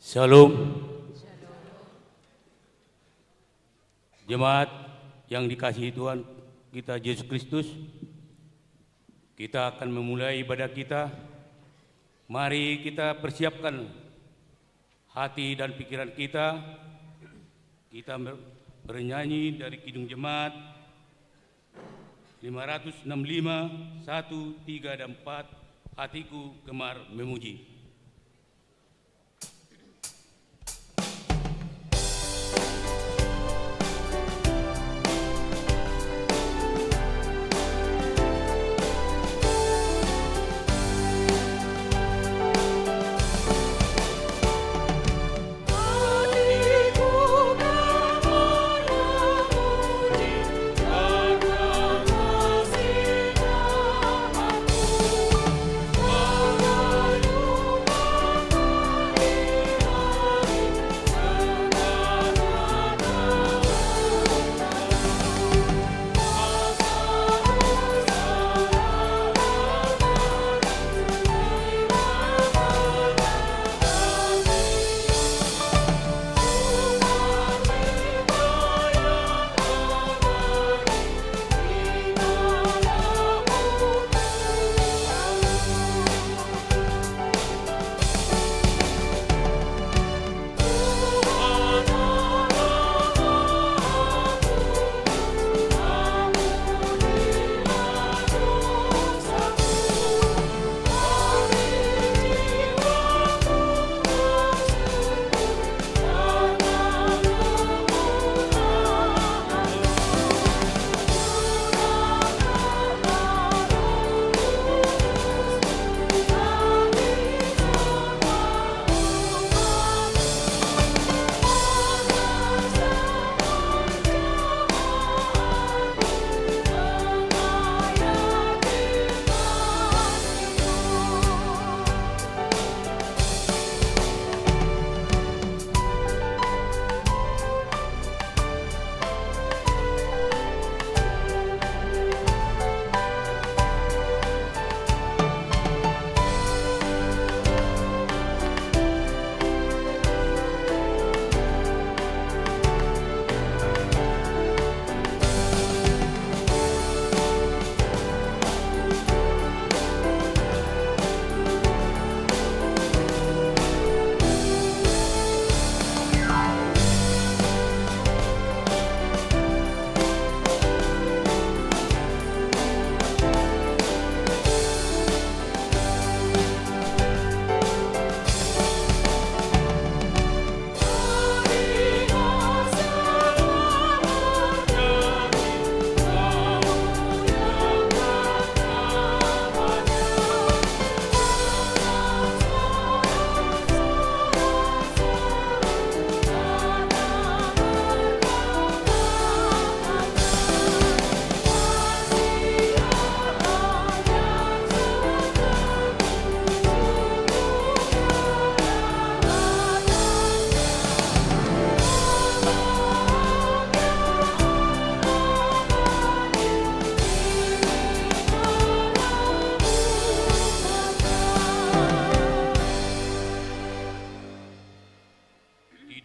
Shalom. Jemaat yang dikasihi Tuhan kita Yesus Kristus, kita akan memulai ibadah kita. Mari kita persiapkan hati dan pikiran kita. Kita bernyanyi dari Kidung Jemaat 565, 1, 3, dan 4, Hatiku Gemar Memuji.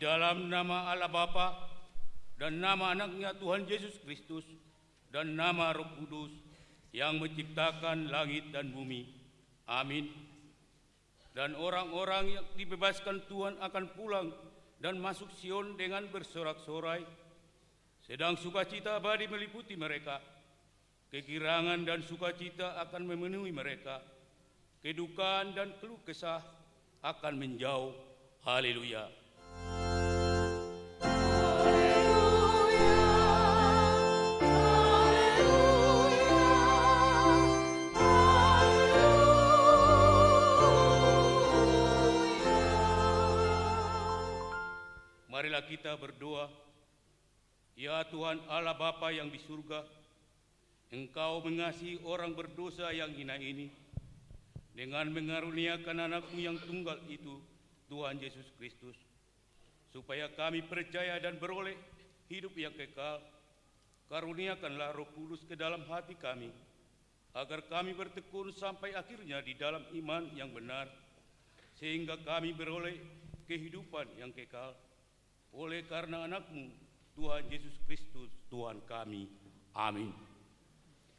Dalam nama Allah Bapa dan nama anaknya Tuhan Yesus Kristus dan nama Roh Kudus yang menciptakan langit dan bumi. Amin. Dan orang-orang yang dibebaskan Tuhan akan pulang dan masuk Sion dengan bersorak-sorai. Sedang sukacita abadi meliputi mereka. Kegirangan dan sukacita akan memenuhi mereka. Kedukaan dan keluh kesah akan menjauh. Haleluya. Marilah kita berdoa. Ya Tuhan Allah Bapa yang di surga, Engkau mengasihi orang berdosa yang hina ini dengan mengaruniakan anakmu yang tunggal itu, Tuhan Yesus Kristus, supaya kami percaya dan beroleh hidup yang kekal. Karuniakanlah Roh Kudus ke dalam hati kami, agar kami bertekun sampai akhirnya di dalam iman yang benar, sehingga kami beroleh kehidupan yang kekal oleh karena anakmu, Tuhan Yesus Kristus, Tuhan kami. Amin.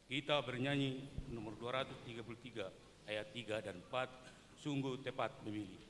Kita bernyanyi nomor 233 ayat 3 dan 4, sungguh tepat memilih.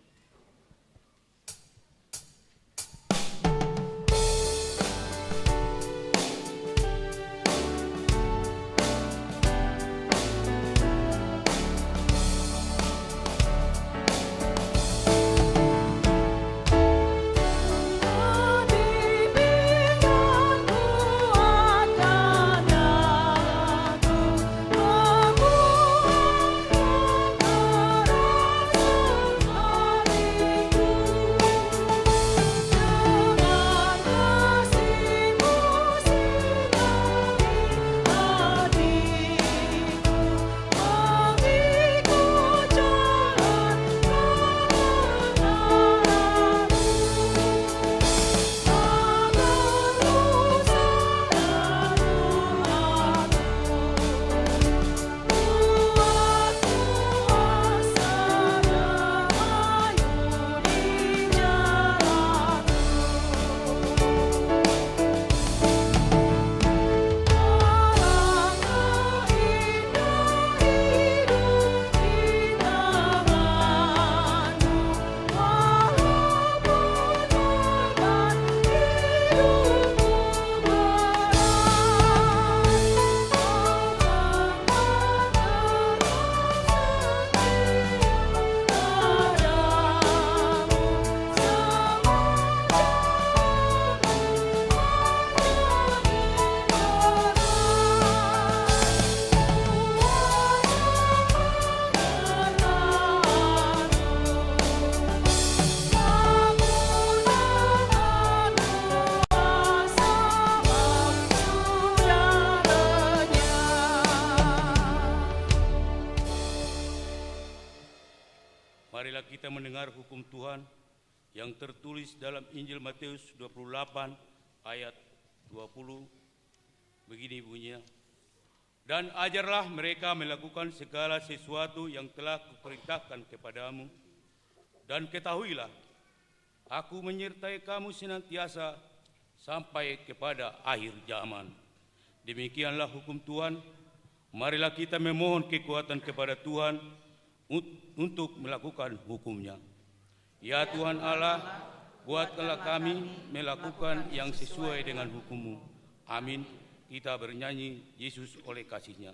Marilah kita mendengar hukum Tuhan yang tertulis dalam Injil Matius 28 ayat 20. Begini bunyinya. Dan ajarlah mereka melakukan segala sesuatu yang telah kuperintahkan kepadamu. Dan ketahuilah, aku menyertai kamu senantiasa sampai kepada akhir zaman. Demikianlah hukum Tuhan. Marilah kita memohon kekuatan kepada Tuhan untuk melakukan hukum-Nya. Ya Tuhan Allah, buatkanlah kami melakukan yang sesuai dengan hukum-Mu. Amin. Kita bernyanyi Yesus oleh kasih-Nya.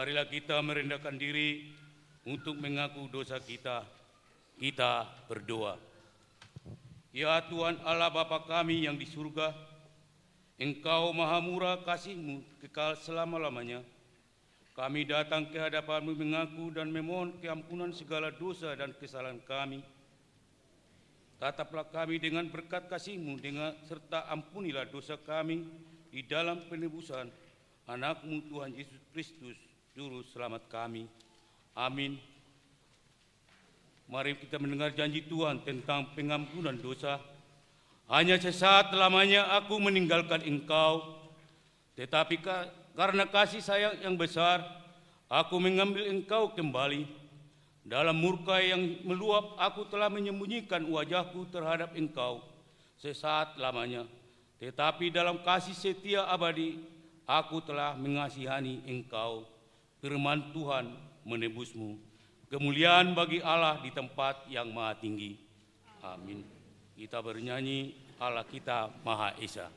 Marilah kita merendahkan diri untuk mengaku dosa kita. Kita berdoa. Ya Tuhan Allah Bapa kami yang di surga, Engkau maha murah kasih-Mu kekal selama-lamanya. Kami datang ke hadapan-Mu mengaku dan memohon keampunan segala dosa dan kesalahan kami. Tataplah kami dengan berkat kasih-Mu serta ampunilah dosa kami di dalam penebusan Anak-Mu Tuhan Yesus Kristus, Juru Selamat kami. Amin. Mari kita mendengar janji Tuhan tentang pengampunan dosa. Hanya sesaat lamanya aku meninggalkan engkau, tetapi karena kasih sayang yang besar, aku mengambil engkau kembali. Dalam murka yang meluap, aku telah menyembunyikan wajahku terhadap engkau sesaat lamanya. Tetapi dalam kasih setia abadi, aku telah mengasihani engkau. Firman Tuhan menebusmu. Kemuliaan bagi Allah di tempat yang maha tinggi. Amin. Kita bernyanyi Allah kita Maha Esa.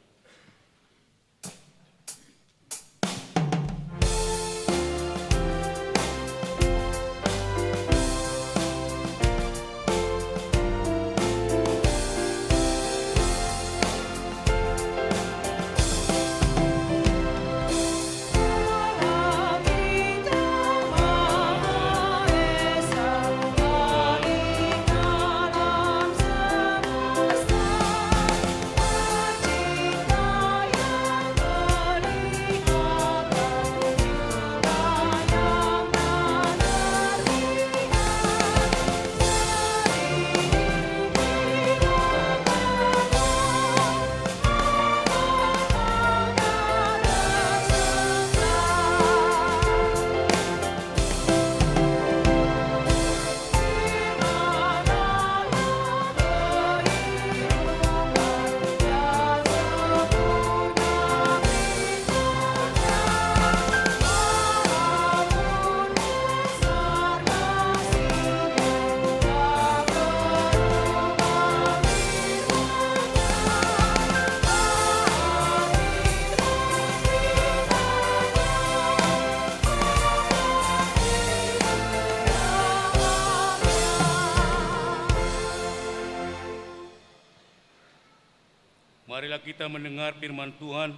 Marilah kita mendengar firman Tuhan,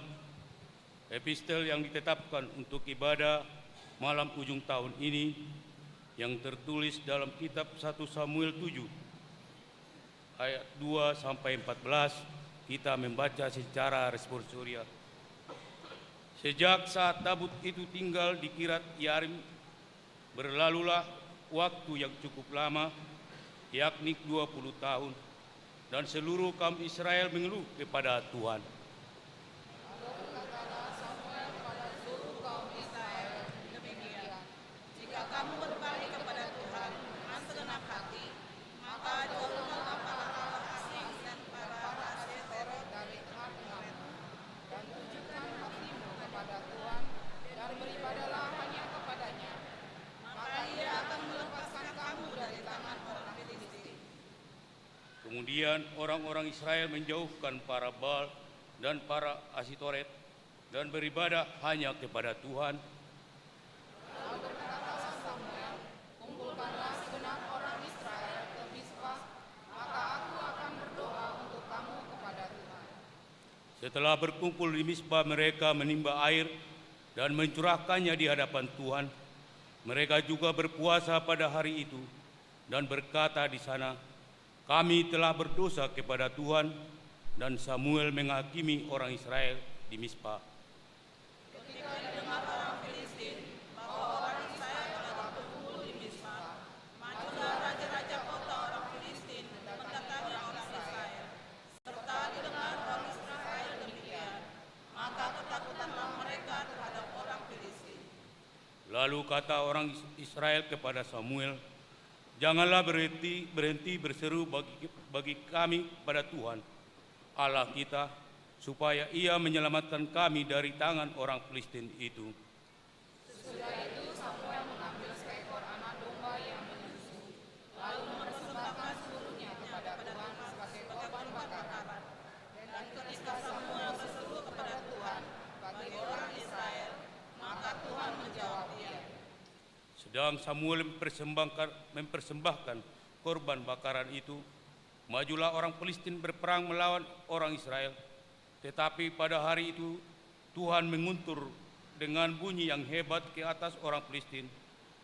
epistel yang ditetapkan untuk ibadah malam ujung tahun ini, yang tertulis dalam kitab 1 Samuel 7, ayat 2-14, kita membaca secara responsorial. Sejak saat tabut itu tinggal di Kiryat Yearim, berlalulah waktu yang cukup lama, yakni 20 tahun. Dan seluruh kaum Israel mengeluh kepada Tuhan. Berkatalah Samuel kepada seluruh kaum Israel demikian, jika kamu berbalik kepada Tuhan dengan segenap hati, maka jauhkanlah para Allah asing dan para Asytoreth dari tengah-tengahmu, dan tujukan hatimu kepada Tuhan, dan beribadahlah hanya kepadanya. Maka Ia akan melepaskan kamu dari tangan orang Filistin. Kemudian orang-orang Israel menjauhkan para Baal dan para Asytoreth dan beribadah hanya kepada Tuhan. Lalu berkatalah Samuel, kumpulkanlah segenap orang Israel ke Mispa, maka aku akan berdoa untuk kamu kepada Tuhan. Setelah berkumpul di Mispa, mereka menimba air dan mencurahkannya di hadapan Tuhan. Mereka juga berpuasa pada hari itu dan berkata di sana, kami telah berdosa kepada Tuhan, dan Samuel menghakimi orang Israel di Mispa. Ketika didengar orang Filistin bahwa orang Israel telah berkumpul di Mispa, majulah raja-raja kota orang Filistin mendatangi orang Israel. Serta didengar orang Israel demikian, maka ketakutanlah mereka terhadap orang Filistin. Lalu kata orang Israel kepada Samuel, janganlah berhenti berseru bagi kami pada Tuhan, Allah kita, supaya Ia menyelamatkan kami dari tangan orang Filistin itu. Sesudah itu Samuel mengambil seekor anak domba yang menyusu, lalu mempersembahkan seluruhnya kepada Tuhan sebagai korban bakaran. Dan ketika Samuel berseru kepada Tuhan bagi orang Israel, maka Tuhan menjawab dia. Sedang Samuel mempersembahkan korban bakaran itu, majulah orang Palestina berperang melawan orang Israel. Tetapi pada hari itu Tuhan menguntur dengan bunyi yang hebat ke atas orang Palestina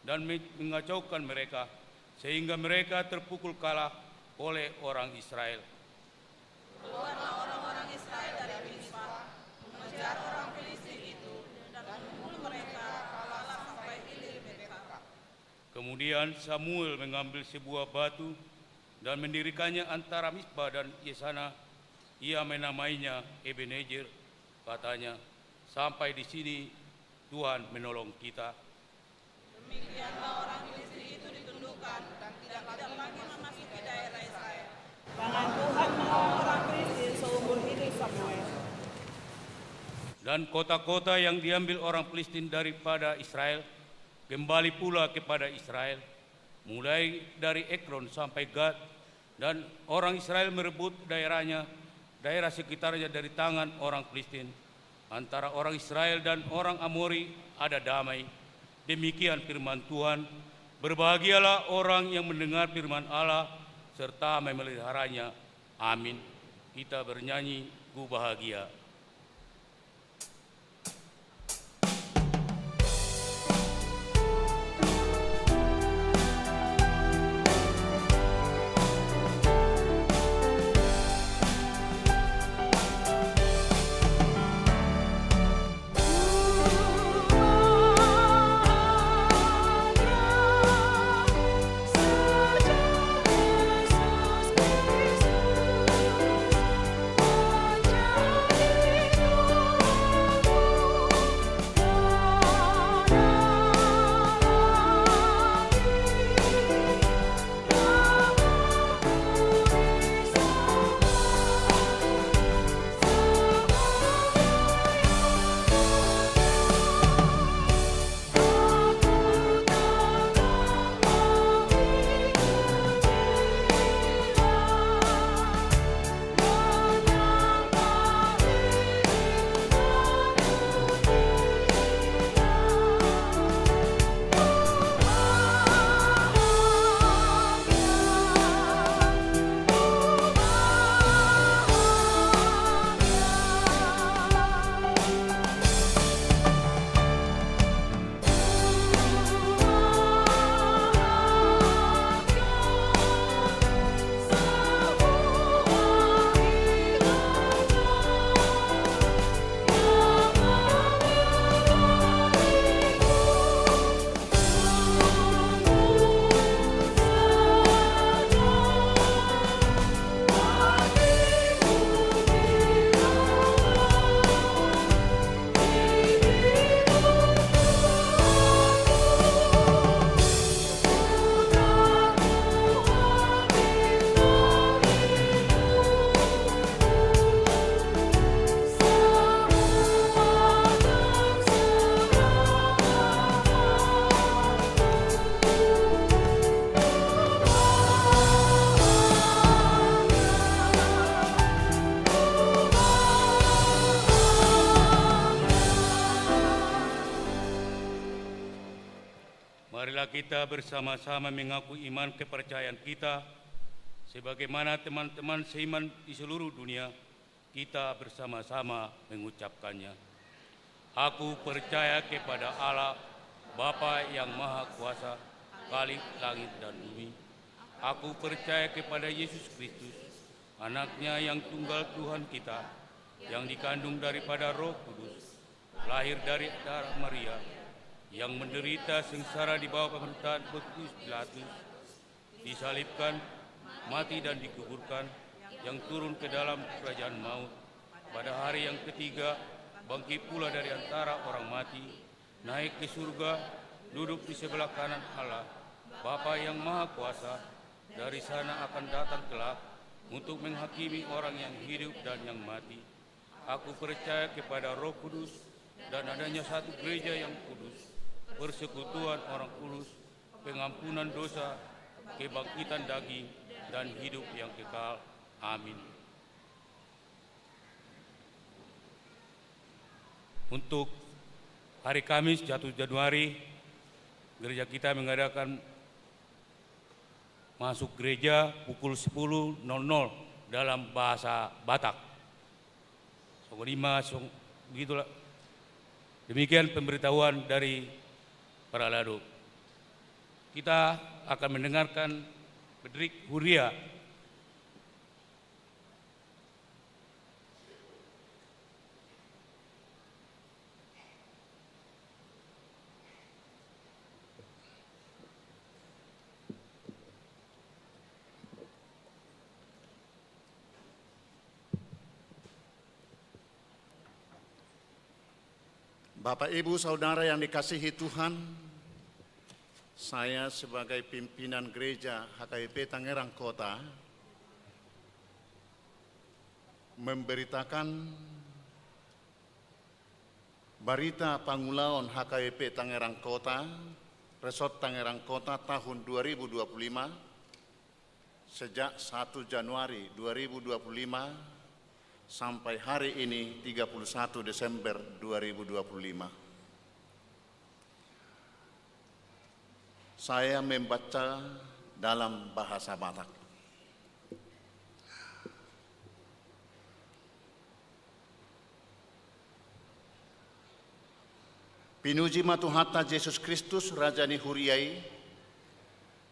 dan mengacaukan mereka, sehingga mereka terpukul kalah oleh orang Israel. Keluarlah orang-orang Israel dari Mispa, mengejar orang Filistin itu, dan memukul mereka kalah sampai hilir mereka. Kemudian Samuel mengambil sebuah batu dan mendirikannya antara Mispa dan Yesana. Ia menamainya Ebenezer, katanya, sampai di sini Tuhan menolong kita. Demikianlah orang Filistin itu ditundukkan dan tidak lagi memasuki daerah Israel. Tangan Tuhan melawan orang Filistin seumur hidup Samuel. Dan kota-kota yang diambil orang Palestina daripada Israel kembali pula kepada Israel, mulai dari Ekron sampai Gad, dan orang Israel merebut daerah sekitarnya dari tangan orang Palestina. Antara orang Israel dan orang Amori ada damai. Demikian firman Tuhan. Berbahagialah orang yang mendengar firman Allah serta memeliharanya. Amin. Kita bernyanyi, Ku Bahagia. Marilah kita bersama-sama mengaku iman kepercayaan kita, sebagaimana teman-teman seiman di seluruh dunia, kita bersama-sama mengucapkannya. Aku percaya kepada Allah, Bapa yang Maha Kuasa, Khalik langit dan bumi. Aku percaya kepada Yesus Kristus, Anaknya yang tunggal Tuhan kita, yang dikandung daripada Roh Kudus, lahir dari darah Maria, yang menderita sengsara di bawah pemerintahan Pontius Pilatus, disalibkan, mati dan dikuburkan, yang turun ke dalam kerajaan maut, pada hari yang ketiga bangkit pula dari antara orang mati, naik ke surga, duduk di sebelah kanan Allah, Bapa yang Maha Kuasa. Dari sana akan datang kelak untuk menghakimi orang yang hidup dan yang mati. Aku percaya kepada Roh Kudus dan adanya satu gereja yang kudus, persekutuan orang kudus, pengampunan dosa, kebangkitan daging, dan hidup yang kekal. Amin. Untuk hari Kamis 1 Januari, gereja kita mengadakan masuk gereja pukul 10.00 dalam bahasa Batak. Begitulah. Demikian pemberitahuan dari para lado. Kita akan mendengarkan Bedrik Huria. Bapak, Ibu, Saudara yang dikasihi Tuhan, saya sebagai pimpinan gereja HKBP Tangerang Kota memberitakan berita pangulaon HKBP Tangerang Kota, Resort Tangerang Kota tahun 2025 sejak 1 Januari 2025 sampai hari ini 31 Desember 2025. Saya membaca dalam bahasa Batak. Pinuji matuhata Yesus Kristus Rajani Huriai,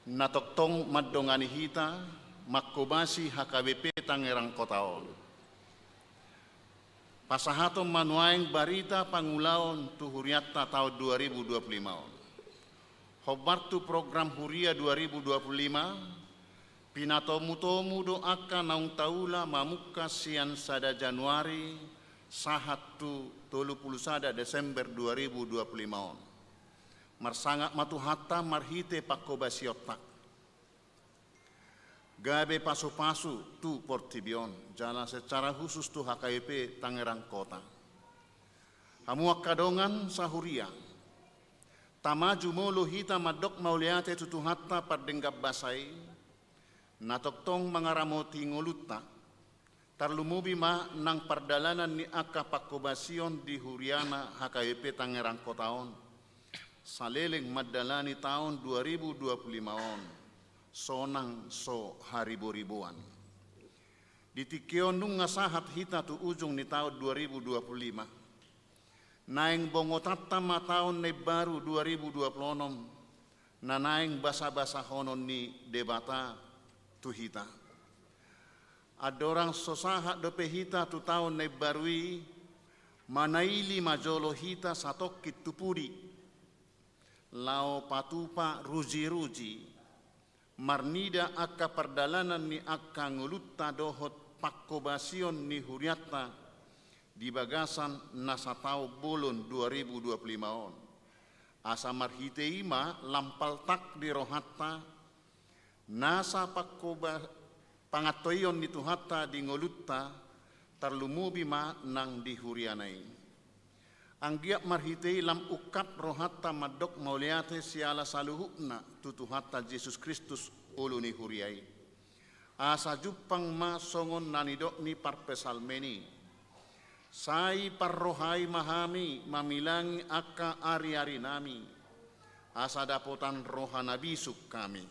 natoktong madongani hita, makkobasi HKBP Tangerang Kotaon. Pasahatom manuaing barita pangulaon tu Huriata tahun 2025. Hobartu program Huria 2025, pinatomu-tomu doaka naung taula mamuka sian sada Januari sahatu 31 Desember 2025. Marsangat matuhata marhite pakobasiota. Gabe pasu-pasu tu Portibion, jalan secara khusus tu HKBP Tangerang Kota. Hamuak kadongan sahuria. Tamaju mulu hita madok mauliate tutuhatta pardenggap basai. Natoktong mangaramoti ngolutta. Tarlumubi ma nang pardalanan ni aka pakobasion di Huriana HKBP Tangerang Kotaon. Saleleng madalani tahun 2025 sonang so haribo-ribuan. Ditikyon nung ngasahat hita tu ujung ni tahun 2025. Naing bongotata ma tahun ni baru 2026. Na naing basa-basa honon ni debata tu hita. Adorang sosahat dope hita tu tahun ni barui. Manaili majolo hita satokit tupuri. Lao patupa ruji-ruji. Marnida akka perdalanan ni akka ngulutta dohot pakkobasion ni Huriata di bagasan nasatau bolon 2025 on. Asa marhiteima lampal tak di rohatta nasa pakkoba pangatoyon ni tuhatta di ngulutta tarlumubi ma nang di Hurianai. Anggiak marhitei lam ukap rohatta madok mauliate siala saluhukna tutuhatta Yesus Kristus uluni huriai. Asa jupang ma songon nanidok ni parpesalmeni. Sai parrohai mahami mamilangi akka ari-ari nami. Asa dapotan rohana bisuk kami.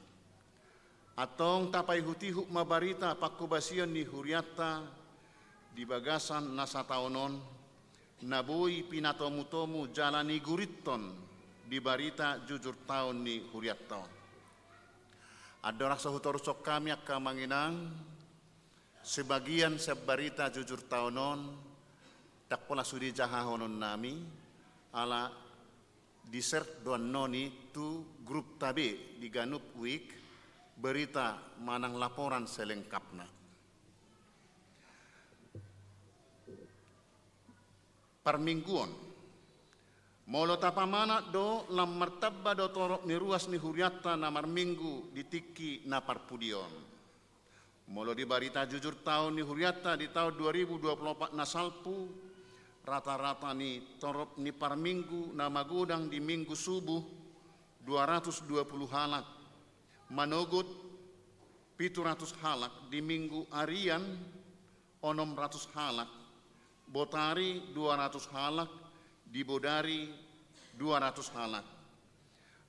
Atong tapai hutihuk mabarita pakubasian ni huriata di bagasan nasataonon. Nabui pinatomu-tomu jalani guriton di barita jujur tahun ni huriat tahun. Adorah sahutor sok kami akka manginang sebagian sebarita jujur tahunon tak pola sudi jahahonon nami ala disert doan noni tu grup tabe di Ganup Week berita manang laporan selengkapna. Parmingguon molo tapamana do lam martabba do torok ni ruas ni huriata na marminggu ditiki na parpudion. Molo di barita jujur tahun ni huriata di tahun 2024 na salpu rata-rata ni torok ni parminggu na magudang di minggu subuh 220 halak. Manogot 700 halak di minggu arian 600 halak. Botari 200 halak, di Bodari 200 halak.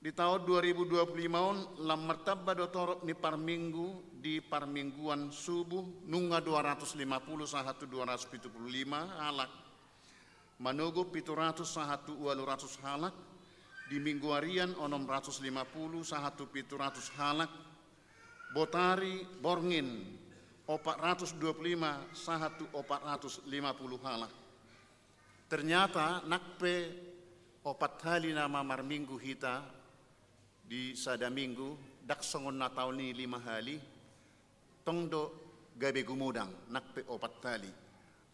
di tahun 2025 lam martabba do torok ni parminggu di parmingguan subuh nunga 250 sahatu 275 halak manugo 700 sahatu 200 halak di minggu harian 650 sahatu 700 halak botari borngin 425 sahatu 450 halak. Ternyata nakpe 4 kali nama marminggu hita di sada minggu dak songon na tahun ni 5 hali tongdo gabe gumudang nakpe 4 kali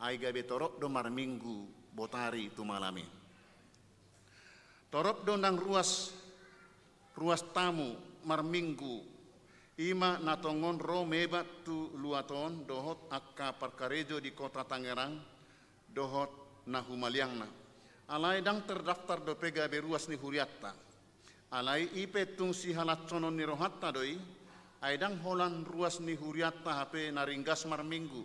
ay gabe torok do marminggu botari tu malami torok do nang ruas tamu marminggu ima natongon ro mebat tu luaton dohot akka parkarejo di kota Tangerang dohot na humaliangna alai dang terdaftar do pegabe ruas ni huriatta alai ipe tung si halat conon ni rohatta doi aidang holan ruas ni huriatta hape naringgas marminggu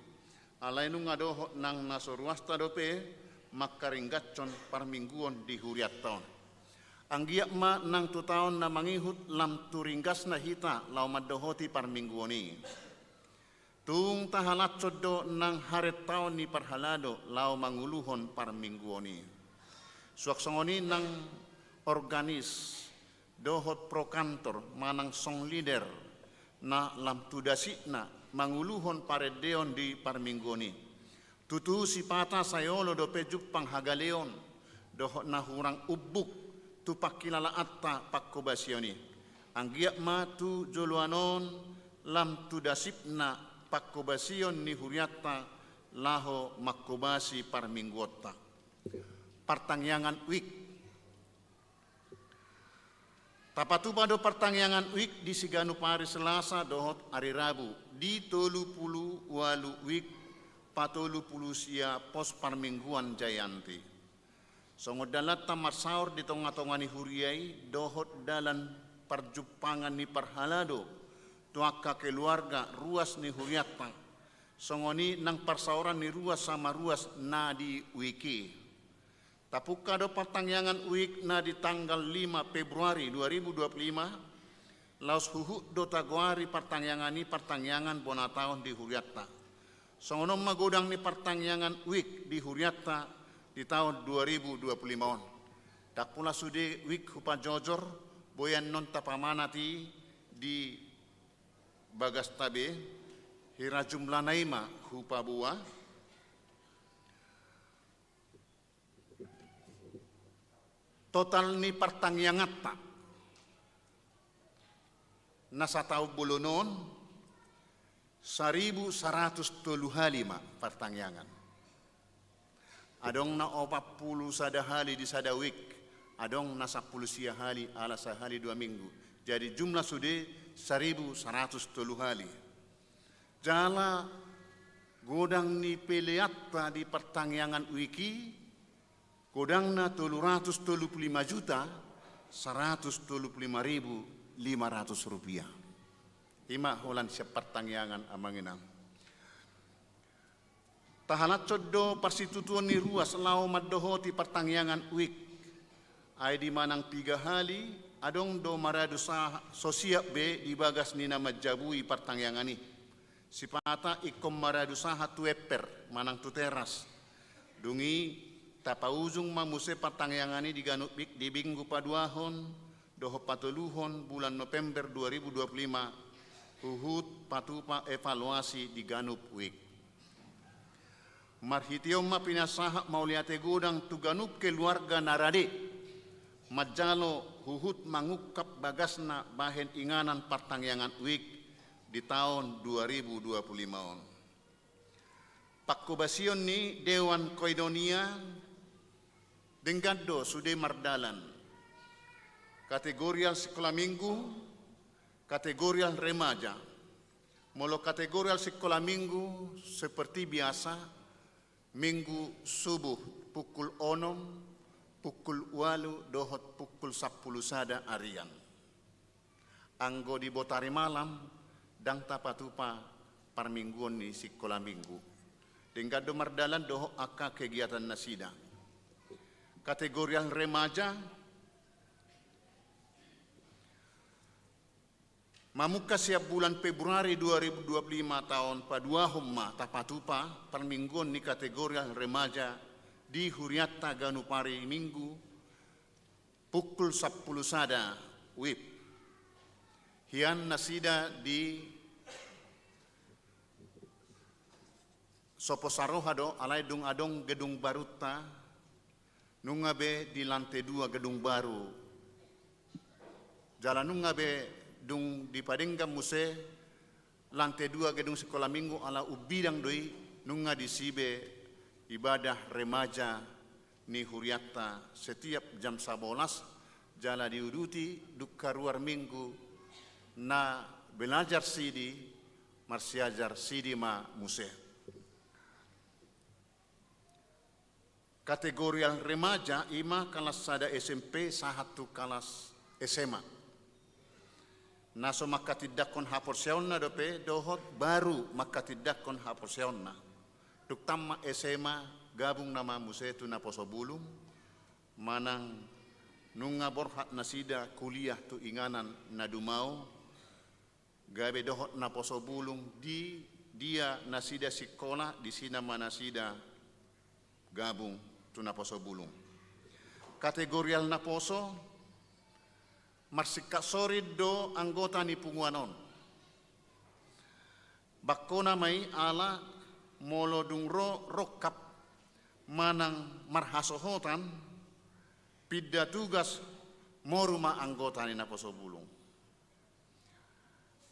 alai nung adohot nang naso ruasta dope makaringgacon parmingguon di huriatta anggiak ma nang tu taon na mangihut lam turinggas na hita lau madohoti parmingguoni tung tahalat codo nang haret taon ni parhalado lau manguluhon parmingguoni suaksongoni nang organis dohot pro kantor manang song leader na lam tudasikna manguluhon paredeon di parminggoni tutu si pata sayolo do pejuk panghagaleon dohot na hurang ubuk tu pakilala atta pakkobasioni anggiak ma tu joluanon lam tudasikna pakkobasion ni huriatta laho makkobasi parmingguotta partangyangan wik tapatupa do pertangyangan wik di Siganu Pari Selasa dohot hari Rabu di 38 wik 40 sia pos parmingguan Jayanti. Songodalat tamar saur di tonga-tongani huriai dohot dalan perjupangan ni parhalado tuaka keluarga ruas ni huriatta. Songoni nang persauran ni ruas sama ruas na di wiki. Tapuka do pertangyangan uik na di tanggal 5 Februari 2025 laus huhuk do taguari pertangyangan ni pertangyangan bona tahun di huriatta. Songonom magodang ni pertangyangan uik di huriatta di tahun 2025. Tak pula sude uik hupa jojor boyan non tapamanati di bagas tabe hira jumlah naima hupa buah total ni pertangyangan tak nasa tau bulunon 1.135 pertangyangan adong na 40 sada hali di sada week adong na 10 sia hali ala sahali 2 minggu jadi jumlah sude 1.130 hali jala godang ni peleatta di pertangyangan wiki kodangna 335 juta 135.500 rupiah. Ima holan siap pertangyangan amanginang. Tahalat codo persitutuan ni ruas lau maddohoti pertangyangan wik. Ay di manang 3 hali adong do maradu sosiap be di bagas ni nama jabui pertangyangan ni. Sipata ikom maradu saha tueper manang tu teras. Dungi tapaujung mamuse pertangyangani di Ganupik di minggu paduahon doho patuluhon bulan November 2025 uhut patupa evaluasi di Ganup Week. Marhitiom ma pinasaha mauliate godang tu Ganup keluarga narade majalo uhut mangukap bagasna bahen inganan pertangyangan Week di tahun 2025. Pakkobasion ni Dewan Koinonia Denggado sude mardalan kategorial sekolah minggu kategorial remaja molo kategorial sekolah minggu seperti biasa minggu subuh pukul 6 pukul 8 dohot pukul 10 sada arian anggo di botari malam dang tapatupa parmingguan ni sekolah minggu Denggado mardalan dohot aka kegiatan nasida kategori yang remaja Mamuka siap bulan Februari 2025 tahun padua homma tapatupa permingguan ni kategori remaja di Huriatta Ganupari Minggu pukul 10 sada WIB. Hian nasida di Soposarohado alai dung adong gedung baruta nungabe di lantai 2 gedung baru. Jalan nungabe dung di Padengga Muse lantai 2 gedung sekolah minggu ala ubidang doi nunga di sibe ibadah remaja ni Huriatta setiap jam 11 jala diuduti duka ruar minggu na belajar sidi marsiajar sidi ma Muse. Kategori yang remaja ima kelas sada SMP sahatu kelas SMA. Naso makatidakon haporseonna dope dohot baru makatidakon haporseonna. Duk tamma SMA gabung nama Musetu na Posobulung manang nunga borhat nasida kuliah tu inganan na dumau gabe dohot na Posobulung di dia nasida sekolah di sina manasida gabung tu na Posobulung. Kategorial na Poso marsika sorid do anggota ni punguanon. Bakona mai ala molodung rokap manang marhasohotan pidda tugas moruma anggota ni Naposobulung.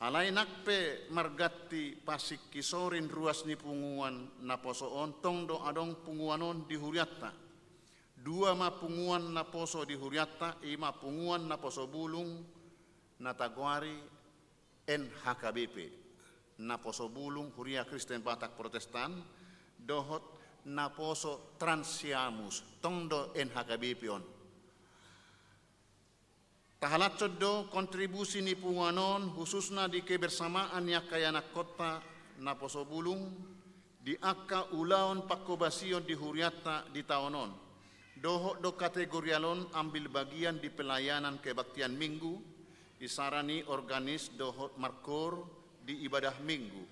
Alai nakpe margatti pasik kisorin ruas ni punguan Naposoon tong do adong punguanon di Huriatta. 2 ma punguan na poso di Huriatta, 5 punguan na Posobulung na Taguari NHKBP. Na Posobulung Huria Kristen Batak Protestan, dohot na poso Transiamus, tongdo NHKBP on. Tahalatod do kontribusi ni punguanon khususna di kebersamaan yakayana kota na Posobulung di aka ulaon pakobasion di Huriatta di taonon. Dohok do kategorialon ambil bagian di pelayanan kebaktian minggu, disarani organis dohok markor di ibadah minggu.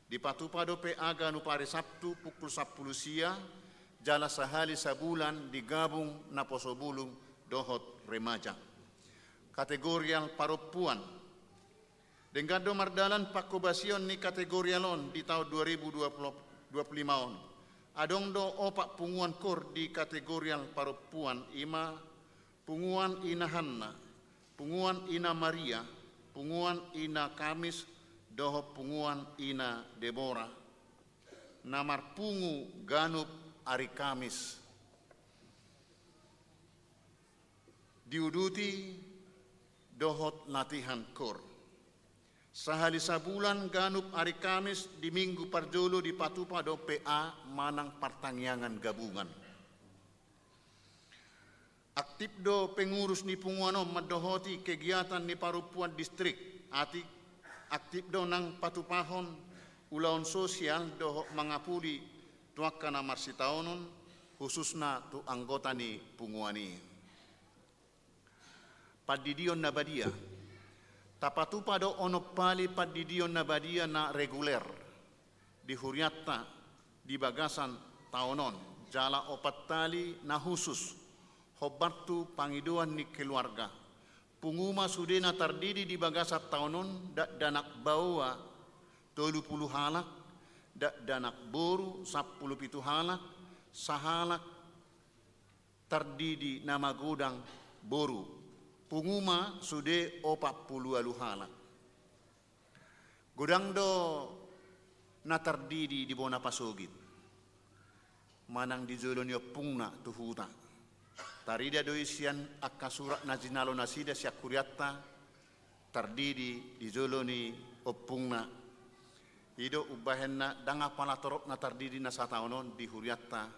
Di Patupa do PA Ganupari Sabtu pukul 10 sia, jala sehari sebulan digabung na Posobulung dohot remaja. Kategorial paropuan. Dengan do mardalan pakobasion ni kategorialon di tahun 2025 on. Adong do opak punguan kor di kategorial paropuan ima punguan ina Hanna, punguan ina Maria, punguan ina Kamis, doho punguan ina Deborah. Namar pungu Ganup Ari Kamis. Diuduti dohot latihan kor. Sahali sabulan Ganup Ari Kamis di minggu parjolo di Patupa do PA manang pertangyangan gabungan. Aktif do pengurus ni punguano madohoti kegiatan ni parupuan distrik. Aktif do nang Patupahon ulaon sosial do mangapuli tuakana marsitaonon khususna tu anggota ni punguani. Padidion nabadia. Tapatupa do ono pali padidion nabadia na reguler di Huriatta di Bagasan taonon jala opat tali na khusus hobartu pangiduan ni keluarga punguma sudena tardidi di Bagasan taonon dak danak bawa 30 halak dak danak boru 10 halak sahalak tardidi nama gudang boru punguma sude 40 halak. Godang do natardidi di bona pasogit. Manang di jolon yo pungna tuhuta. Tarida do isian akasurak na jinalo nasida siak Huriatta tardidi di joloni opungna. Ido ubahenna danga pala torok na tardidi na sataonon di Huriatta.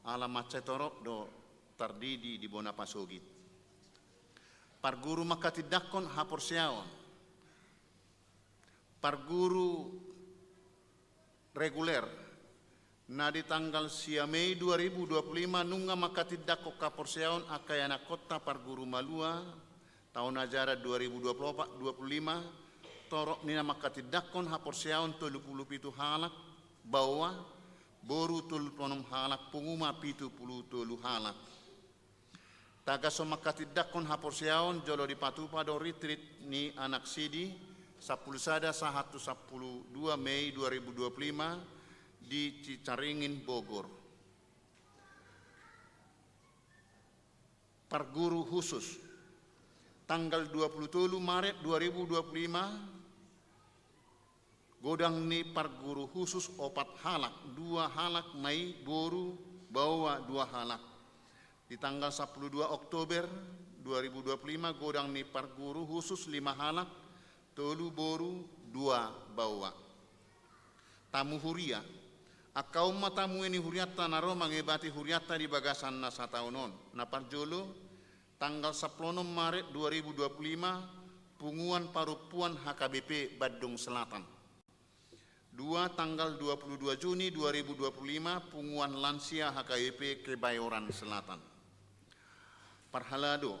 Alamat cetorok do tardidi di bona pasogit. Parguru makatidakon haporseaon. Parguru reguler na di tanggal 10 Mei 2025 nunga makatidako kaporseaon akayana kota parguru malua tahun ajaran 2024-25 torok nina makatidakon haporseaon 37 halak bawa boru 36 halak punguma 70 halak. Taga so makatidakon haporseaon jolo di patupa do retreat ni anak sidi 10 sada 1 12 Mei 2025 di Cicaringin Bogor. Parguru khusus tanggal 27 Maret 2025 godang ni parguru khusus 4 halak, 2 halak mai boru bawa 2 halak. Di tanggal 12 Oktober 2025 godang ni parguru khusus 5 halak, 3 boru 2 bawa. Tamu huria akau matamu ini huriata naro mangebati huriata di bagasan na sataunon na parjolo tanggal 10 Maret 2025 punguan parupuan HKBP Badung Selatan. 2 tanggal 22 Juni 2025 punguan lansia HKBP Kebayoran Selatan. Parhalado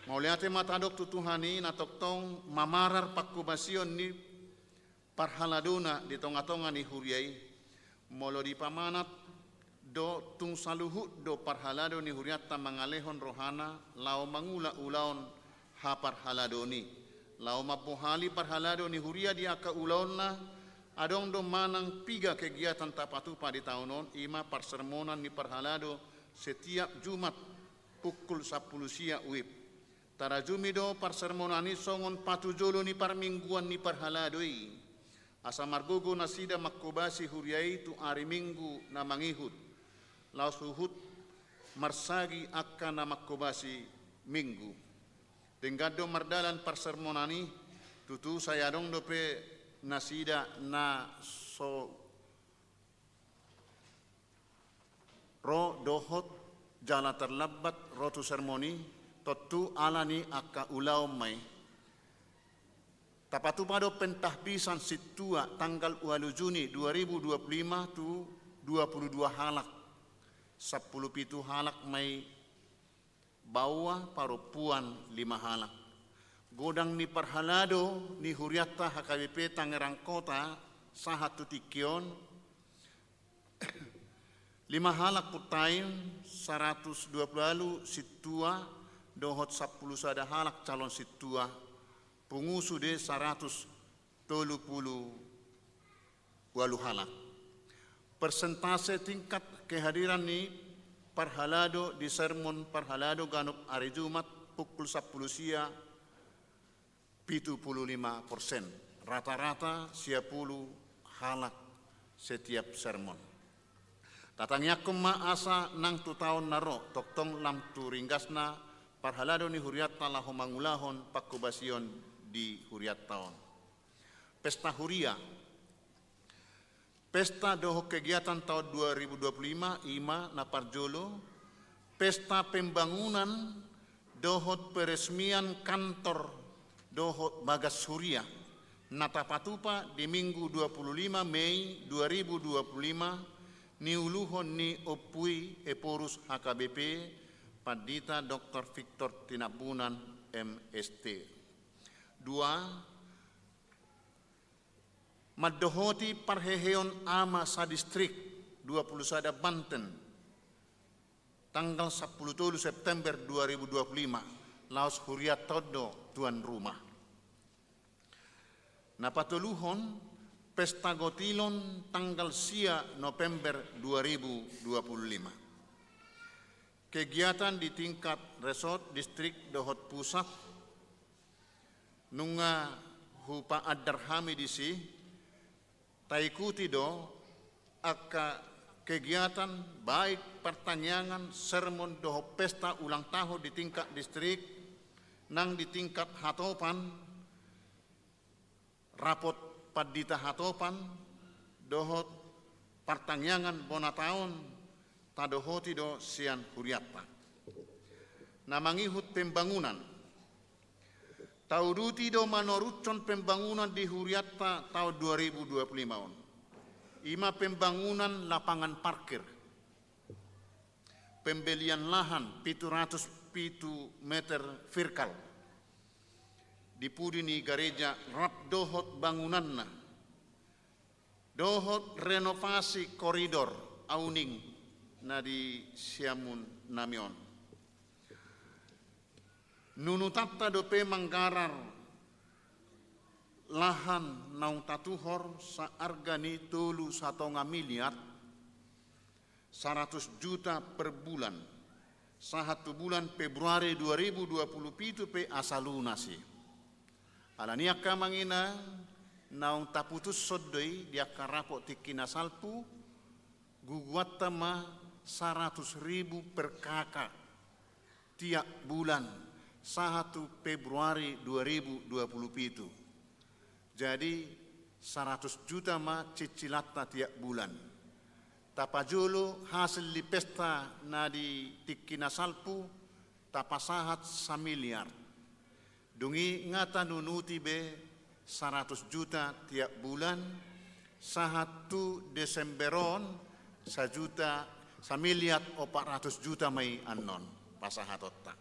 mauliate matadok tutuhani na toktong mamarar pakubasion ni parhaladona di tonga-tonga ni huriai molo di pamanat do tung saluhut do parhalado ni huriata mangalehon rohana lau mangula ulaon ha parhalado ni lau mapuhali parhalado ni huria di aka ulaon na adong do manang piga kegiatan tapatupa di tahunon ima parsermonan ni parhalado setiap Jumat pukul 10 sia uip tarajumi do parsermonan ni songon patujolo ni parmingguan ni parhaladoi asa margogo nasida makobasi huriai tu ari minggu na mangihut lau suhut marsagi akka na makobasi minggu tenggado mardalan parsermonani tutu saya dong dope nasida na so ro dohot jala terlabat rotu sermoni totu alani akka ulau mai tapatu pado pentahbisan situa tanggal 2 Juni 2025 tu 22 halak 10 pitu halak mai bawa parupuan 5 halak. Godang ni parhalado ni huriata HKBP Tangerang Kota sahatu tikion 5 halak putain 120 lalu situa dohot 10 sada halak calon situa pungusu de 130 walu halak. Persentase tingkat kehadiran ni parhalado di sermon parhalado ganop hari Jumat pukul 10 sia 75%. Rata-rata 10 halak setiap sermon. Tatangnya kema asa nang tu tahun naro toktong lam tu ringgasna parhalado ni huriat talah mangulahon pakubasion di huriat tahun. Pesta huria. Pesta doho kegiatan tahun 2025 ima na parjolo. Pesta pembangunan dohot peresmian kantor dohot Bagas Huria natapatupa di Minggu 25 Mei 2025 ni uluhon ni opui eporus HKBP Padita Dr. Victor Tinabunan MST. 2 Madohoti parheheon ama sa distrik 20 sada Banten tanggal 10 September 2025 laos huriat todo tuan rumah. Napatuluhon pesta gotilon tanggal sia November 2025. Kegiatan di tingkat resort distrik dohot pusat nunga hupa adarhami disi taikuti do akka kegiatan baik pertanyaan sermon doho pesta ulang tahun di tingkat distrik nang di tingkat hatopan rapot padita hatopan dohot pertanyaan bona tahun tadohoti do sian huriata namangihut pembangunan tauduti do manorucon pembangunan di huriata tahun 2025 ima pembangunan lapangan parkir pembelian lahan 700 meter vertikal dipudi ni gereja rap dohot bangunanna, dohot renovasi koridor auning na di siamun namion. Nunutatta dope manggarar lahan naung tatuhor sa arga ni 1,1 miliar 100 juta per bulan. Satu bulan Februari 2027 pe asalunasi. Alania kamangina naung taputus soddoi dia karapot tikina salpu guguat tama 100.000 per kakak tiap bulan 1 Februari 2027. Jadi 100 juta ma cicilata tiap bulan. Tapajolo hasil di pesta na di tikina salpu tapasahat 1 miliar. Dungi ngata nunuti be 100 juta tiap bulan 1 Desemberon 1 juta 1 miliar 400 juta mai anon pasahatotta.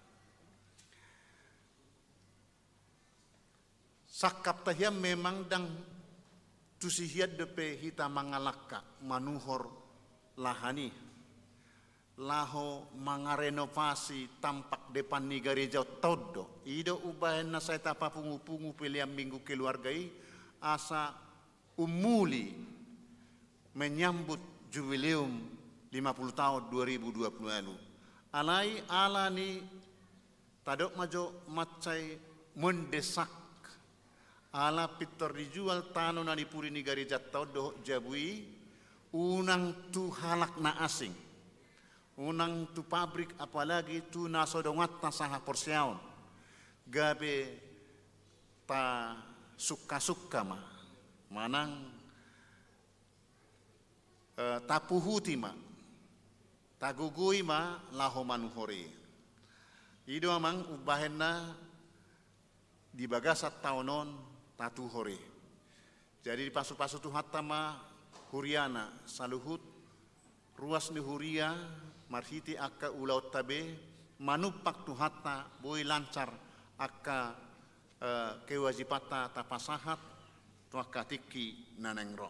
Sakap tahiam memang dang tusihiat depe hita mangalaka manuhor lahani laho mangarenovasi tampak depan ni gereja todo ido ubahen na saya tapa pungu-pungu pilihan minggu keluargai asa umuli menyambut jubileum 50 tahun 2020 alai ala ni tadok majo macai mendesak ala pitor dijual tano na dipuri ni gereja todo jabui unang tu halak na asing, unang tu pabrik apalagi tu nasodongat na saha porsiaon, gabe ta suka-suka ma, manang tapuhuti ma, tagugui ma laho manuhori. Ido amang ubahen na di bagasat taonon tatuhori. Jadi di pasu-pasu tu hatta ma Huriana saluhut ruas ni Huria marhiti akka ulau tabe manupak tu hatta boy lancar akka kewajibata tapasahat tuaka tiki nanengro.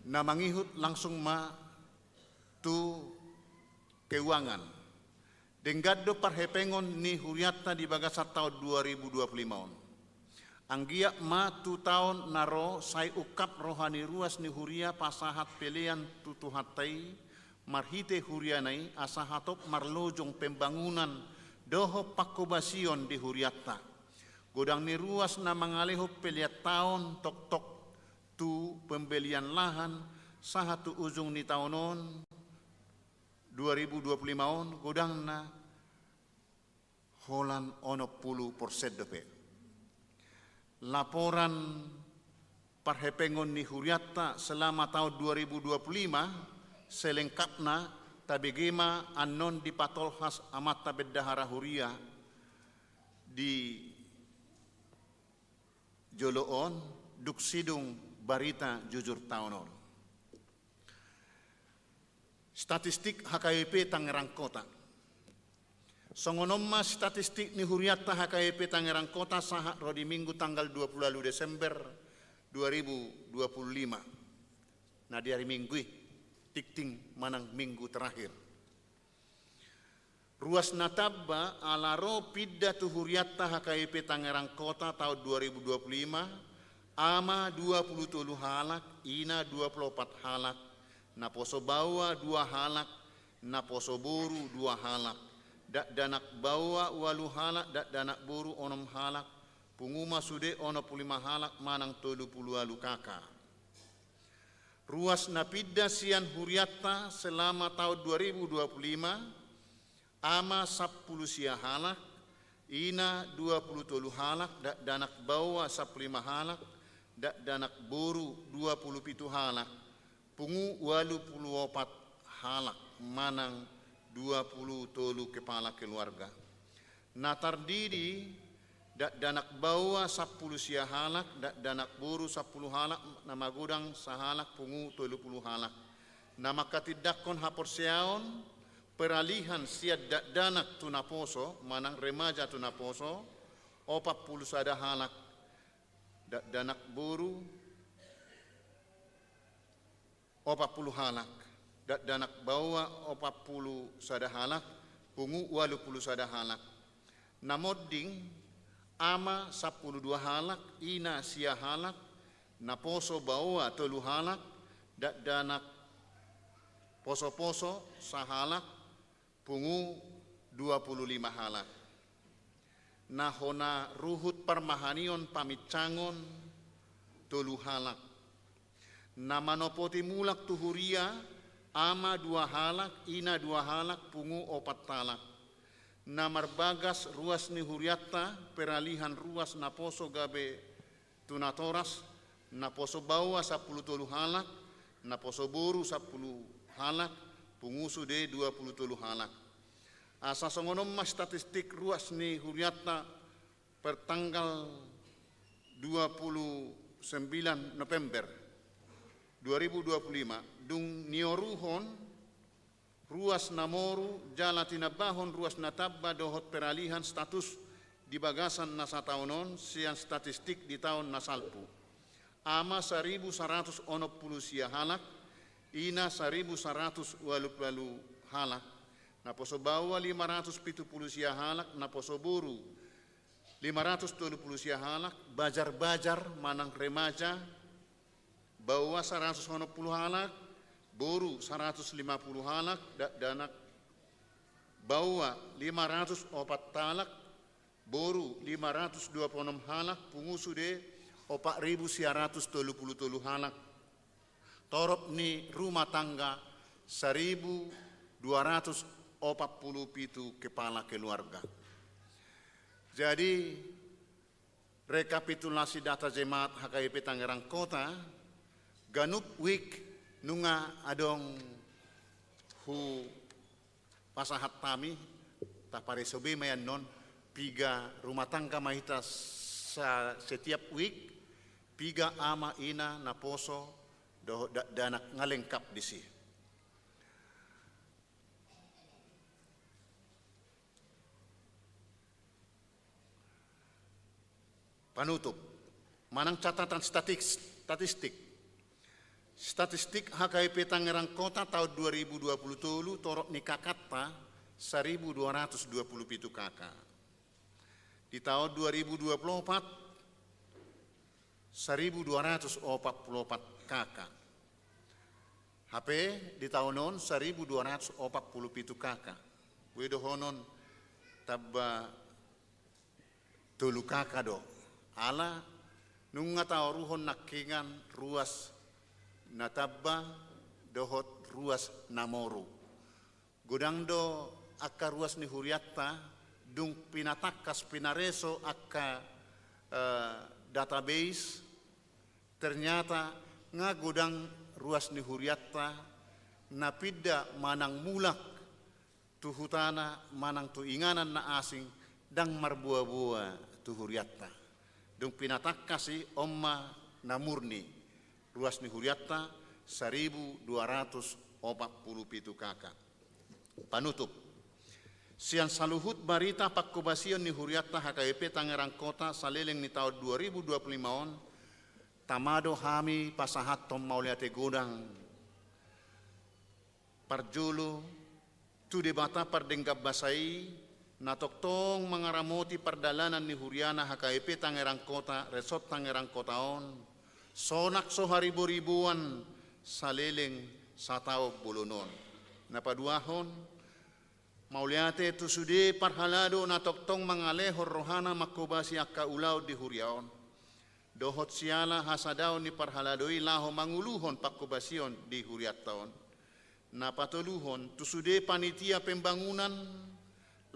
Namangihut langsung ma tu keuangan. Denggado parhepengon ni huriatna di bagasat tahun 2025. Anggiak ma tu tahun naro sai ukap rohani ruas ni huria pasahat pelian tutu hatai marhite hurianai asahatop marlojong pembangunan doho pakobasion di huriatna. Godang ni ruas na mangaleho peliat tahun tok-tok tu pembelian lahan sahatu ujung ni tahunon 2025 on godang na holan ono 10% dope. Laporan parhepengon ni huriatta selama tahun 2025 selengkapna tabegema anon di patolhas amat tabedahara huria di joloon duksidung barita jujur taonon. Statistik HKIP Tangerang Kota. Songonomma statistik ni huriatta HKIP Tangerang Kota sahat rodi minggu tanggal 20 Desember 2025. Nah di hari minggu tikting manang minggu terakhir. Ruas natabba alaro pidda tu huriatta HKIP Tangerang Kota tahun 2025 ama 27 halak, ina 24 halak, naposo bawa 2 halak, naposo boru 2 halak, dak danak bawa 8 halak, dak danak boru 6 halak, punguma sude 5 halak, manang 30 kakak. Ruas napidda sian huriatta selama tahun 2025 ama 10 sia halak, ina 27 halak, dak danak bawa 15 halak, dak danak boru 27 halak, pungu 84 halak, manang 20 kepala keluarga. Na tardidi danak bawa 10 sia halak, danak buru 10 halak, nama gudang sahalak pungu 30 halak. Nama katidakon hapor siaon, peralihan sia danak tunaposo, manang remaja tunaposo, 40 sada halak, danak buru 40 halak, danak bawa 40 sada halak, pungu 80 sada halak. Namoding ama 12 halak, ina sia halak, naposo bawa 3 halak, danak poso-poso sahalak, pungu 25 halak. Nahona ruhut parmahanion pamicangon 3 halak. Namanopoti mulak tuhuria ama 2 halak, ina 2 halak, pungu 4 halak. Namarbagas ruas ni huriatta, peralihan ruas naposo gabe tunatoras, naposo bawa 10 halak, naposo boru 10 halak, pungusu de 20 halak. Asa songonom mas statistik ruas ni huriatta pertanggal 29 November 2025 dung nioruhon ruas namoru jala tinabahon ruas natabba dohot peralihan status di bagasan nasa tahunon sian statistik di tahun nasalpu ama 1180 sia halak, ina 1180 halak, naposo bawa 570 sia halak, naposo buru 530 sia halak, bajar-bajar manang remaja bawa 150 halak, boru 150 halak, danak bawa 504 halak, boru 526 halak, pungusu de 4.133 halak. Torop ni rumah tangga 1.247 kepala keluarga. Jadi rekapitulasi data jemaat HKBP Tangerang Kota, ganup week nunga adong hu pasahat tami tapare sobe mayan non piga rumah tangga mahita setiap week, piga ama ina naposo danak ngalengkap di sini. Panutup, manang catatan statistik. Statistik HKBP Tangerang Kota tahun 2020 torok nikakata 1.227 kakak. Di tahun 2024 1.244 kakak. HP di tahun non 1.247 kakak. Wedohonon tabba tulu kakak do. Ala nunga tau ruhon nakingan ruas natabba dohot ruas namoru. Godang do akka ruas ni huriatta dung pinatakas pinareso akka database ternyata nga godang ruas ni huriatta napidda manang mulak tu hutana manang tu inganan na asing dang marbuah-buah tu huriatta dung pinatakasi omma namurni ruas ni huriatta 1.247 kakak. Panutup, sian saluhut barita pakkubasion ni huriatta HKBP Tangerang Kota saleleng ni tahun 2025 on tamado hami pasahat tom mauliate godang parjulu tu debata pardenggap basai natoktong mangaramoti perdalanan ni huriana HKBP Tangerang Kota resort Tangerang Kota on sonak so haribu-ribuan saleleng satao bulunon napaduahon mauliate tu sude parhalado natoktong mangalehor rohana makubasi akka ulaw di huriaon dohot siala hasadao ni parhaladoi laho manguluhon pakubasion di huriat taon. Napatuluhon tusude panitia pembangunan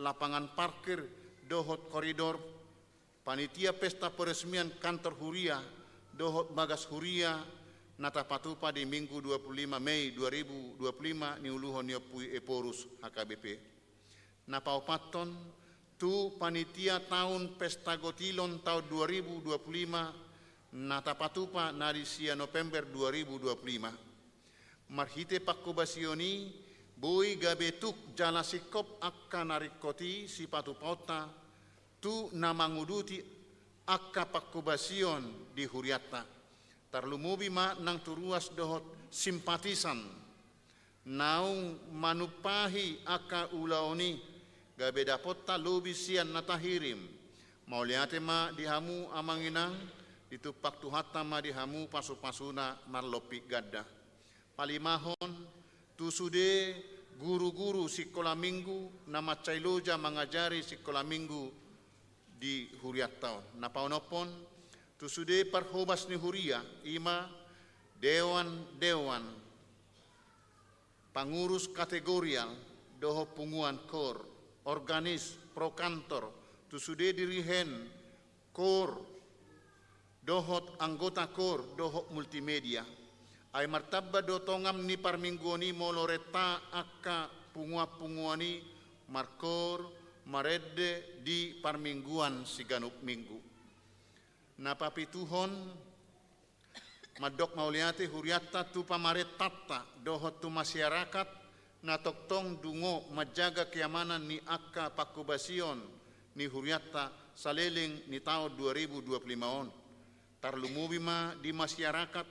lapangan parkir dohot koridor panitia pesta peresmian kantor huria dohot bagas huria natapatupa di minggu 25 Mei 2025 ni uluhon niopui eporus HKBP. Napaupaton tu panitia tahun pesta gotilon tahun 2025 natapatupa narisia November 2025. Marhite pakkubasioni bui gabetuk jala sikop akka narikoti sipatu pauta tu namanguduti akka pakkubasion di huriatta. Tarlumubi ma nang turuas dohot simpatisan naung manupahi akka ulaoni gabe dapotta lobi sian natahirim mauliate ma dihamu amanginang ditupak tuhatta ma dihamu pasu-pasuna marlopi gadda palimahon tusude guru-guru sekolah minggu nama cailoja mengajari sekolah minggu di huriat tahun napaunopon tusude parhobas ni huria ima dewan pangurus kategorial doho punguan kor organis pro kantor tusude dirihen kor dohot anggota kor dohot multimedia ay martabba do tongam ni parmingguani moloreta akka pungua-punguani markor maredde di parmingguan siganup minggu napapituhon madok mauliate huriatta tu pamaret tatta dohot tu masyarakat na toktong dungo majaga keamanan ni akka pakubasion ni huriatta saleling ni tahun 2025 on. Tarlumubi ma di masyarakat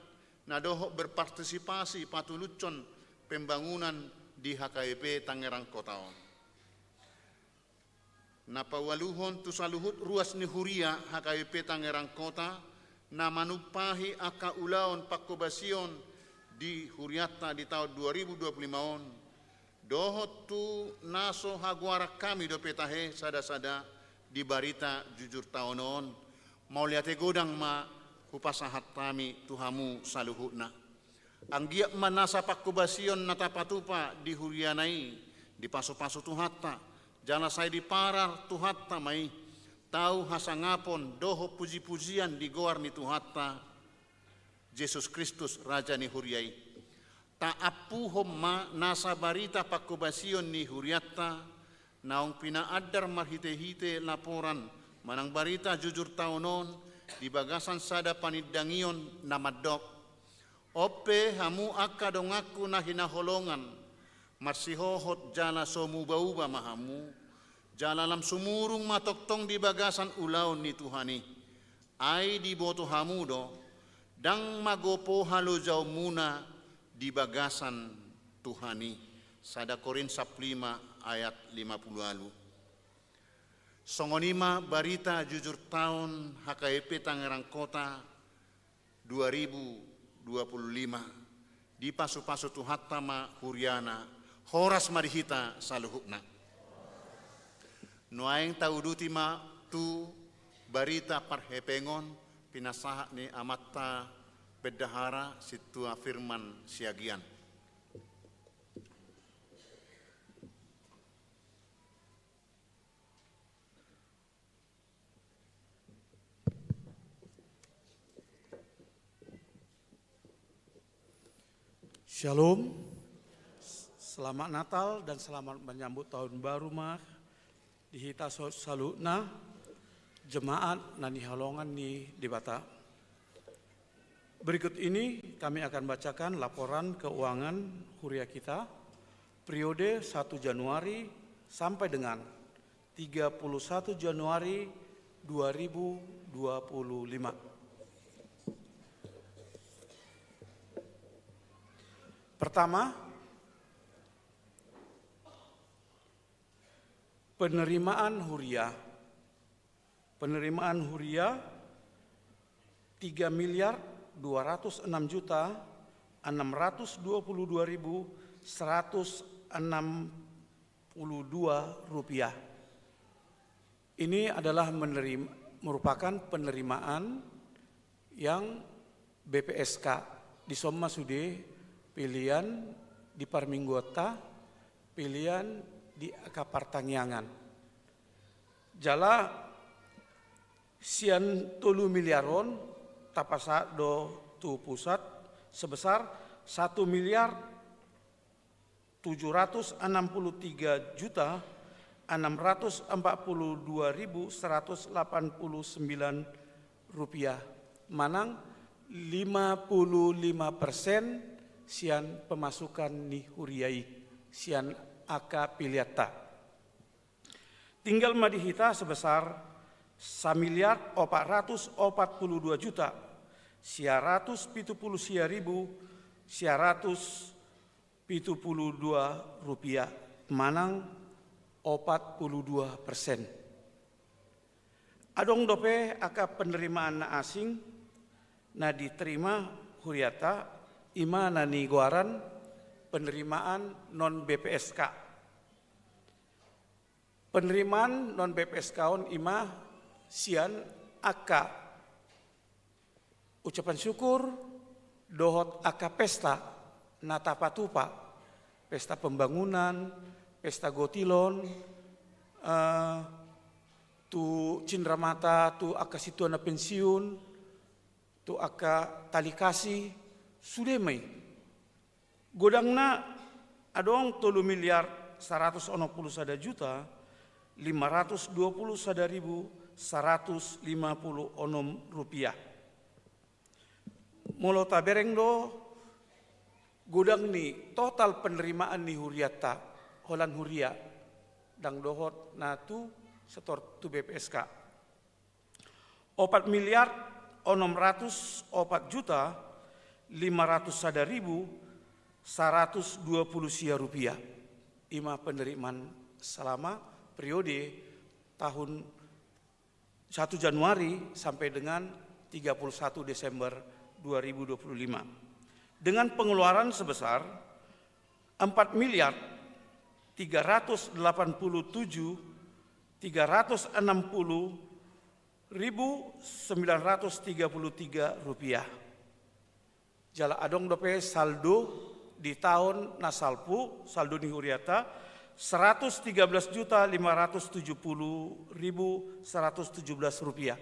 na doho berpartisipasi patulucon pembangunan di HKP Tangerang Kota on. Napawaluhon tu saluhut ruas ni huria HKP Tangerang Kota na manupahi akka ulaon pakubasion di huriatta di tahun 2025 on. Dohot tu naso haguara kami do petahe sada-sada di barita jujur taonon mau liate godang ma hupasahat kami tuhamu saluhutna anggiak manasa pakubasion natapatupa di hurianai di paso-paso tuhatta jana saya di parar tuhatta mai tahu hasangapon doho puji-pujian di goar ni tuhatta Yesus Kristus Raja ni huriai taapuhom ma nasa barita pakubasion ni huriatta naong pinaadar marhite-hite laporan manang barita jujur taonon di bagasan sada panidangion na madok ope hamu akka dongaku na hinaholongan marsihohot jala somubauba mahamu jala lam sumurung matoktong di bagasan ulaon ni Tuhani ay di boto hamu do dang magopo halo jau muna di bagasan Tuhani sada Korin 5 ayat 50 lalu songonima barita jujur tahun HKP Tangerang Kota 2025 di pasu-pasu tuhatta ma huriana horas marihita saluhukna nuaing tauduti ma tu barita parhepengon pinasaha ni amatta Bedahara situa firman siagian. Shalom, selamat Natal dan selamat menyambut tahun baru mah di hita salutna jemaat nani halongan ni di Bata. Berikut ini kami akan bacakan laporan keuangan huria kita periode 1 Januari sampai dengan 31 Januari 2025. Pertama, penerimaan huria. Penerimaan huria 3.622.162 rupiah. Ini adalah merupakan penerimaan yang BPSK di Soma Sude, pilihan di Parminggota, pilihan di Akapartangyangan. Jala sian 3 miliaron tapasa do tu pusat sebesar 1.763.600.000 Rp642.189, manang 55% sian pemasukan ni huriai sian aka piliata. Tinggal madihita sebesar 1.042.170.172 rupiah, manang 42%. Adong dope aka penerimaan na asing na diterima huriata ima na niguaran penerimaan non BPSK. Penerimaan non BPSK on ima sian aka ucapan syukur dohot aka pesta natapatupa, pesta pembangunan, pesta gotilon, tu cindramata, tu aka situana pensiun, tu aka tali kasih, sudemai. Godangna adong 3.151.520.150 rupiah. Molo tabereng do godang ni total penerimaan ni huriata holan huria dang dohot na tu setor tu BPSK 4.604.500.120 rupiah. Ima penerimaan selama periode tahun 1 Januari sampai dengan 31 Desember 2025 dengan pengeluaran sebesar 4.360.933 rupiah. Jala adong dope saldo di tahun nasalpu, saldo ni huriata 113.570.117 rupiah.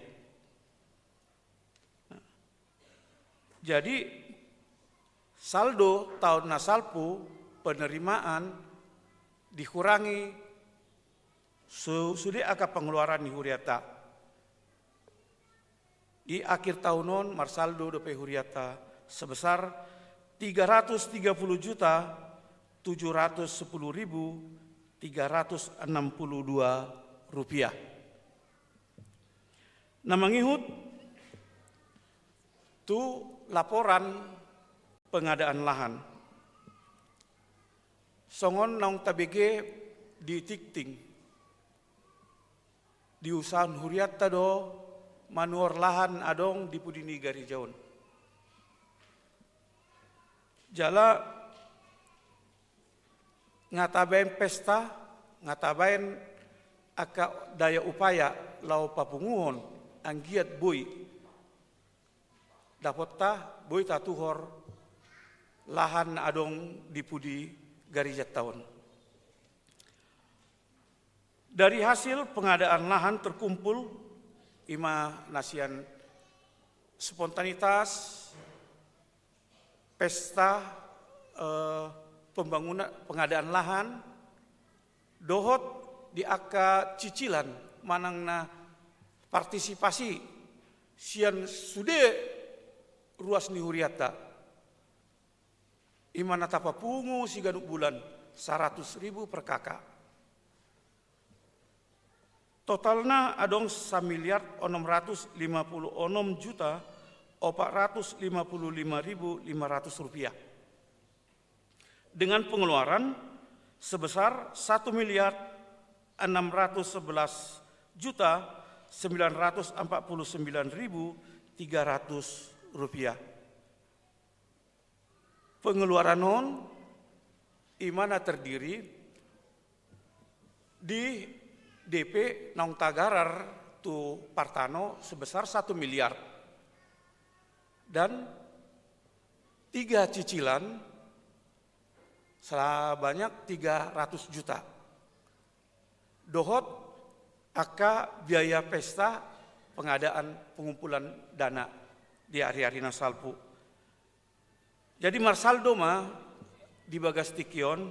Jadi saldo tahun nasalpu penerimaan dikurangi sudah aka pengeluaran di huriata. Di akhir tahunon marsaldo dope huriata sebesar 330.710.362 rupiah. Namangihut tu laporan pengadaan lahan. Songon naung tabege di tikting. Di usahan huriata do manuor lahan adong di pudini gari jaun. Jala ngatabain pesta, ngatabain aka daya upaya lau papunguhon anggiat bui. Dapat ta bui tatuhor lahan adong di pudi garijat tahun. Dari hasil pengadaan lahan terkumpul ima nasian spontanitas pesta pembangunan pengadaan lahan dohot di aka cicilan manangna partisipasi sian sude ruas ni huriata imana tapapungu siganuk bulan 100.000 per kakak. Totalna adong 1.456.455.500 rupiah. Dengan pengeluaran sebesar 1.611.949.300 rupiah. Pengeluaran non imana terdiri di DP naung tagarar tu Partano sebesar 1 miliar dan 3 cicilan sebanyak 300 juta. Dohot aka biaya pesta pengadaan pengumpulan dana di hari-hari nasalpu. Jadi marsaldo mah di bagas tikion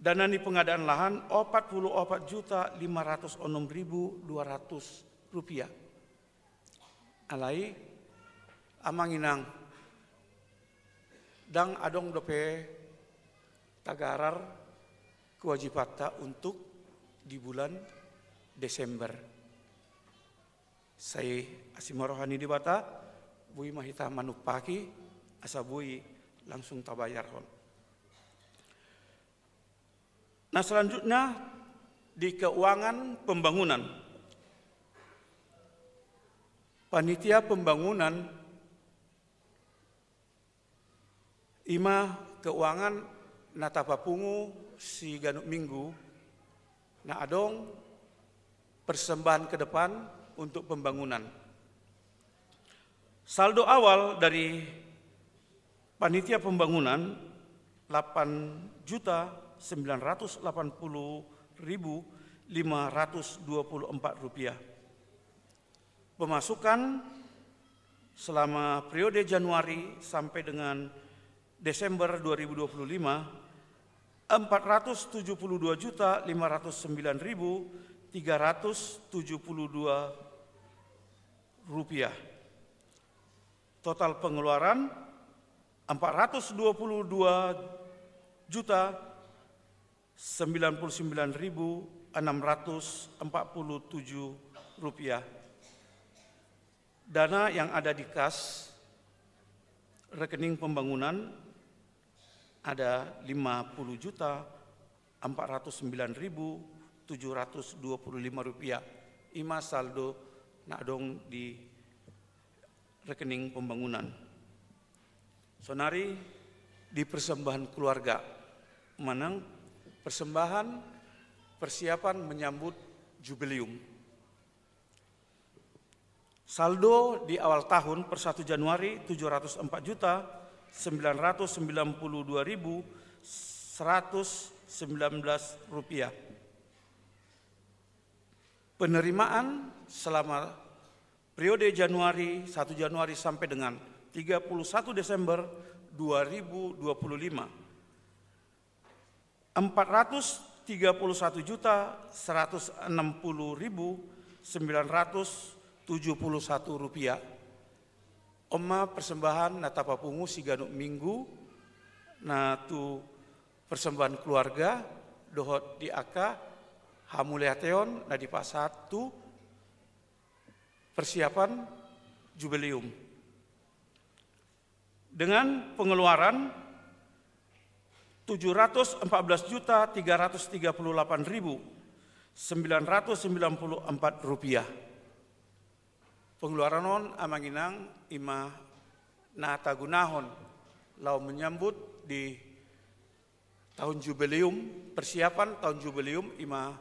Dana ni pengadaan lahan 44.506.200 rupiah. Alai amanginang dang adong dope tagarar kewajibatta untuk di bulan Desember. Saya asimarohani di bata, bui mahita manupaki, asa bui langsung tabayar hon. Nah selanjutnya di keuangan pembangunan. Panitia pembangunan ima keuangan natapapungu si ganuk minggu na adong persembahan ke depan untuk pembangunan. Saldo awal dari panitia pembangunan 8.980.524 rupiah. Pemasukan selama periode Januari sampai dengan Desember 2025 472.509.372 rupiah. Total pengeluaran 422.099.647 rupiah. Dana yang ada di kas rekening pembangunan ada 50.409.725 rupiah. Ima saldo nadong di rekening pembangunan. Sonari di persembahan keluarga menang persembahan persiapan menyambut jubileum. Saldo di awal tahun per 1 Januari 704.192.119 rupiah. Penerimaan selama periode Januari 1 Januari sampai dengan 31 Desember 2025 431.160.971 rupiah. Oma persembahan natapapungu si ganuk minggu na tu persembahan keluarga dohot di aka hamuleateon na di pasat tu persiapan jubileum. Dengan pengeluaran 714.338.994 rupiah. Pengeluaran non amanginang ima na tagunahon lau menyambut di tahun jubileum, persiapan tahun jubileum ima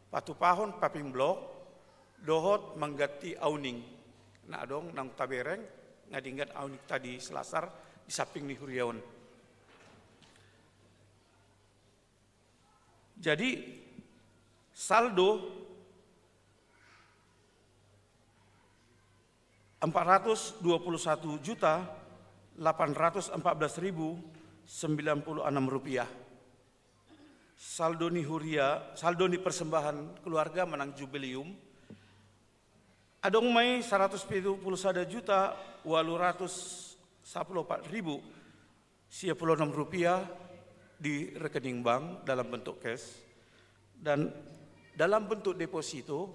patupahon paping blok dohot manggati auning na adong nang tabereng ngadinggat auning tadi selasar di samping ni huriaon. Jadi saldo 421.814.096 rupiah. Saldo ni huria, saldo ni persembahan keluarga menang jubileum. Adong mai 171.814.096 rupiah di rekening bank dalam bentuk cash dan dalam bentuk deposito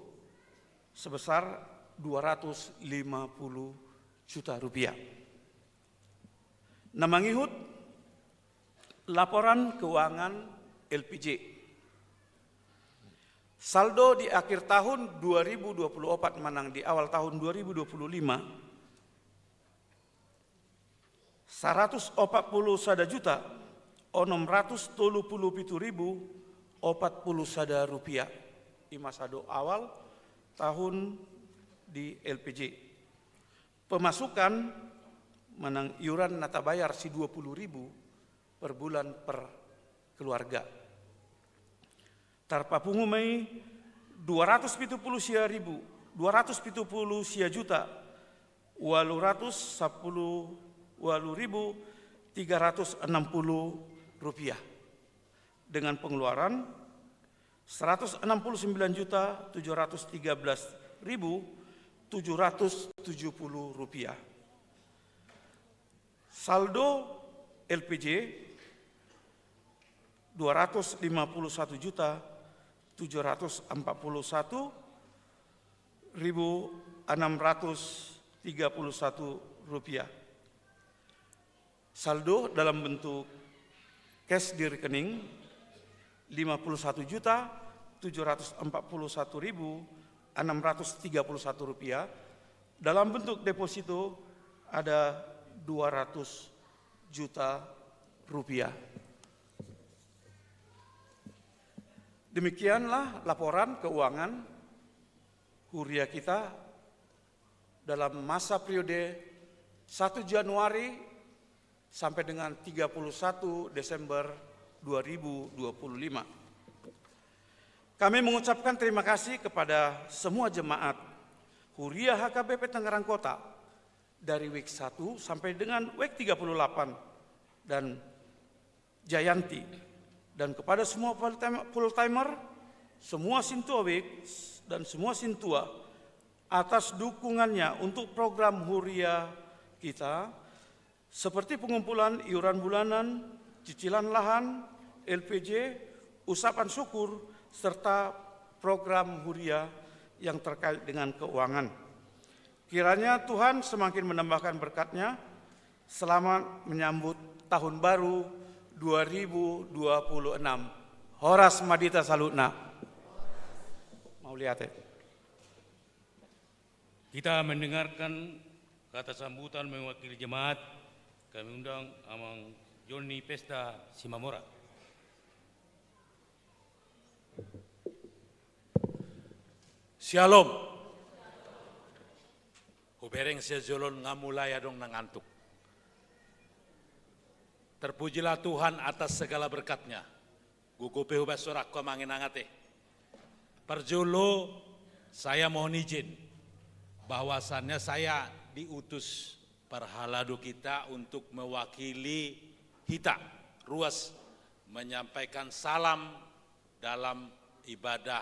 sebesar 250 juta rupiah. Namangihut laporan keuangan LPJ. Saldo di akhir tahun 2024 manang di awal tahun 2025 140 juta 637.040 rupiah. Ima sado awal tahun di LPJ. Pemasukan menang iuran nata bayar si 20.000 per bulan per keluarga. Tarpapungu mai 270 juta 810.360 rupiah. dengan pengeluaran Rp169.713.770. Saldo LPJ Rp251.631.631. Saldo dalam bentuk cash di rekening Rp51.741.631. Dalam bentuk deposito ada Rp200 juta. Demikianlah laporan keuangan Huria kita dalam masa periode 1 Januari sampai dengan 31 Desember 2025. Kami mengucapkan terima kasih kepada semua jemaat Huria HKBP Tangerang Kota dari week 1 sampai dengan week 38 dan Jayanti, dan kepada semua full-timer, semua Sintua Week dan semua Sintua atas dukungannya untuk program Huria kita seperti pengumpulan iuran bulanan, cicilan lahan, LPJ, usapan syukur, serta program Huria yang terkait dengan keuangan. Kiranya Tuhan semakin menambahkan berkat-Nya selamat menyambut Tahun Baru 2026. Horas Madita Salutna. Mau lihat ya? Kita mendengarkan kata sambutan mewakili jemaat. Kami undang Amang Joni Pesta Simamora. Shalom. Hubereng sejolon ngamulai adong nangantuk. Terpujilah Tuhan atas segala berkat-Nya. Gugupe hubas sorakko manginangate. Perjolo saya mohon izin bahwasannya saya diutus perhaladu kita untuk mewakili kita ruas menyampaikan salam dalam ibadah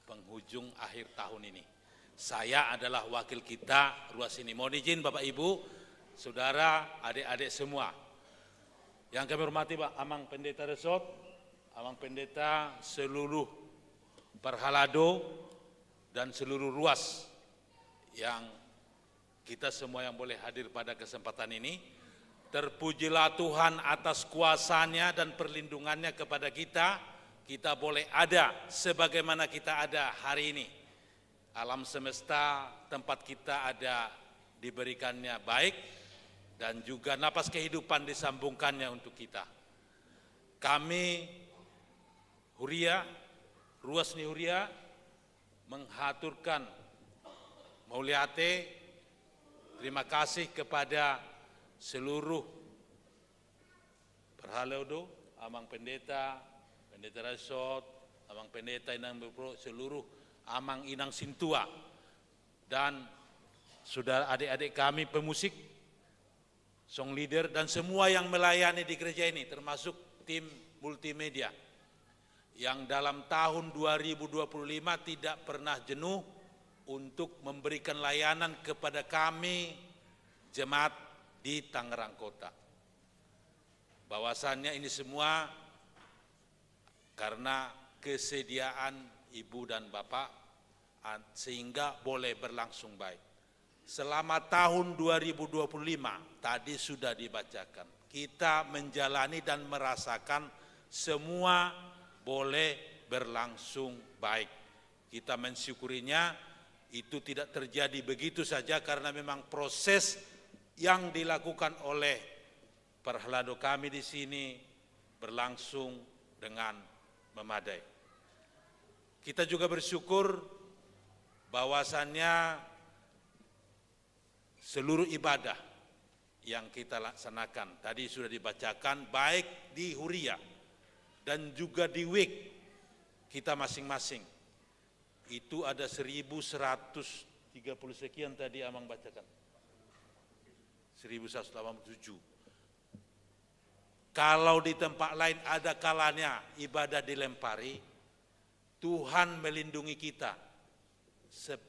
penghujung akhir tahun ini. Saya adalah wakil kita ruas ini. Mohon izin Bapak Ibu, Saudara, adik-adik semua. Yang kami hormati Pak Amang Pendeta Resort, Amang Pendeta seluruh perhalado dan seluruh ruas yang kita semua yang boleh hadir pada kesempatan ini. Terpujilah Tuhan atas kuasa-Nya dan perlindungan-Nya kepada kita. Kita boleh ada sebagaimana kita ada hari ini. Alam semesta tempat kita ada diberikannya baik, dan juga napas kehidupan disambungkannya untuk kita. Kami Huria, Ruas Huria menghaturkan mauliate terima kasih kepada seluruh perhalado, Amang Pendeta, Pendeta Resort, Amang Pendeta Inang Bepro, seluruh Amang Inang Sintua, dan saudara adik-adik kami pemusik, song leader, dan semua yang melayani di gereja ini, termasuk tim multimedia yang dalam tahun 2025 tidak pernah jenuh untuk memberikan layanan kepada kami jemaat di Tangerang Kota. Bahwasannya ini semua karena kesediaan Ibu dan Bapak sehingga boleh berlangsung baik. Selama tahun 2025 tadi sudah dibacakan, kita menjalani dan merasakan semua boleh berlangsung baik. Kita mensyukurinya, itu tidak terjadi begitu saja karena memang proses yang dilakukan oleh perhelado kami di sini berlangsung dengan memadai. Kita juga bersyukur bahwasannya seluruh ibadah yang kita laksanakan tadi sudah dibacakan baik di Huria dan juga di WIK kita masing-masing. Itu ada 1130 sekian tadi Amang bacakan. 1187. Kalau di tempat lain ada kalanya ibadah dilempari, Tuhan melindungi kita.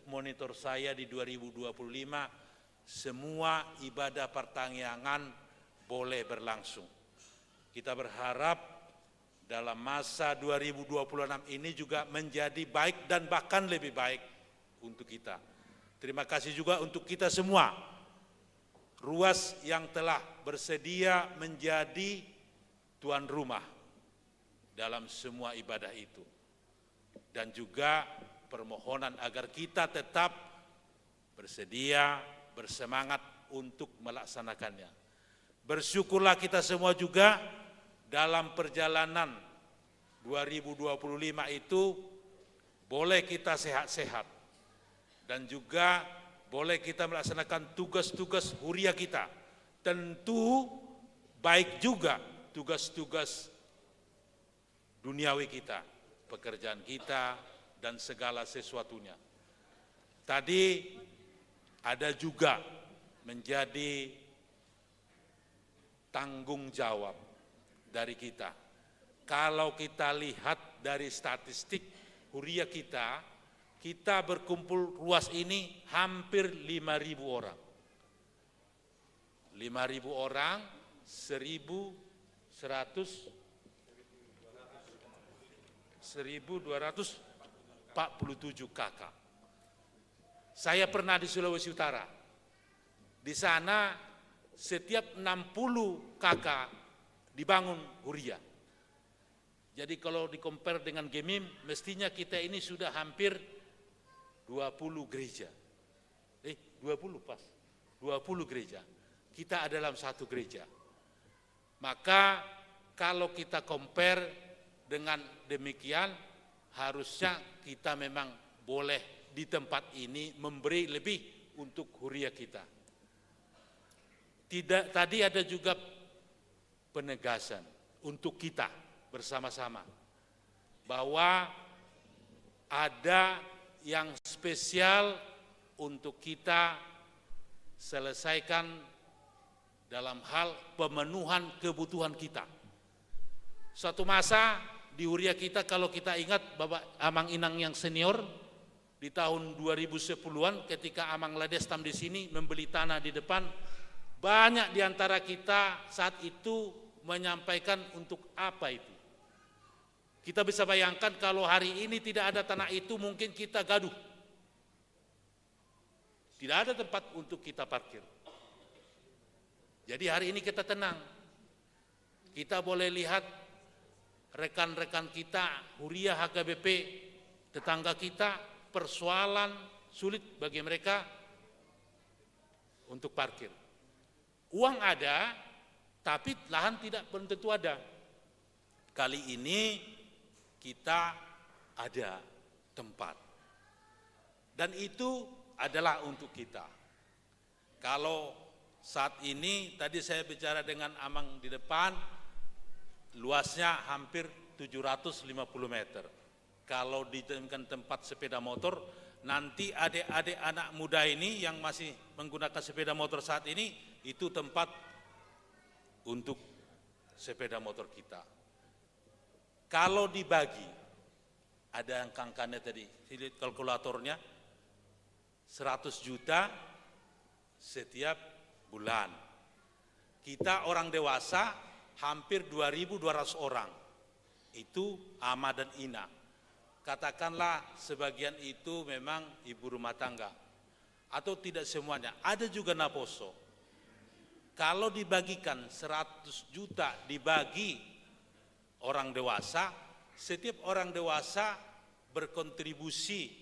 Monitor saya di 2025, semua ibadah pertangyangan boleh berlangsung. Kita berharap dalam masa 2026 ini juga menjadi baik dan bahkan lebih baik untuk kita. Terima kasih juga untuk kita semua, Ruas yang telah bersedia menjadi tuan rumah dalam semua ibadah itu. Dan juga permohonan agar kita tetap bersedia, bersemangat untuk melaksanakannya. Bersyukurlah kita semua juga dalam perjalanan 2025 itu boleh kita sehat-sehat dan juga boleh kita melaksanakan tugas-tugas huria kita. Tentu baik juga tugas-tugas duniawi kita, pekerjaan kita, dan segala sesuatunya. Tadi ada juga menjadi tanggung jawab dari kita. Kalau kita lihat dari statistik huria kita berkumpul Ruas ini hampir 5.000 orang. 5.000 orang, 1.247 kakak. Saya pernah di Sulawesi Utara. Di sana setiap 60 kakak dibangun huria. Jadi kalau di-compare dengan Gemim, mestinya kita ini sudah hampir 20 gereja. 20 pas. 20 gereja. Kita ada dalam satu gereja. Maka kalau kita compare dengan demikian, harusnya kita memang boleh di tempat ini memberi lebih untuk huria kita. Tadi ada juga penegasan untuk kita bersama-sama bahwa ada yang spesial untuk kita selesaikan dalam hal pemenuhan kebutuhan kita. Suatu masa di huria kita, kalau kita ingat Bapak Amang Inang yang senior di tahun 2010-an ketika Amang Ladestam di sini membeli tanah di depan, banyak di antara kita saat itu menyampaikan untuk apa itu. Kita bisa bayangkan kalau hari ini tidak ada tanah itu, mungkin kita gaduh. Tidak ada tempat untuk kita parkir. Jadi hari ini kita tenang. Kita boleh lihat rekan-rekan kita, huria HKBP, tetangga kita, persoalan sulit bagi mereka untuk parkir. Uang ada, tapi lahan tidak belum tentu ada. Kali ini kita ada tempat. Dan itu adalah untuk kita. Kalau saat ini, tadi saya bicara dengan Amang di depan, luasnya hampir 750 meter. Kalau dijadikan tempat sepeda motor, nanti adik-adik anak muda ini yang masih menggunakan sepeda motor saat ini, itu tempat untuk sepeda motor kita. Kalau dibagi, ada angka-angkanya tadi, lihat kalkulatornya, 100 juta setiap bulan. Kita orang dewasa hampir 2.200 orang, itu ama dan ina. Katakanlah sebagian itu memang ibu rumah tangga, atau tidak semuanya, ada juga naposo. Kalau dibagikan 100 juta dibagi orang dewasa, setiap orang dewasa berkontribusi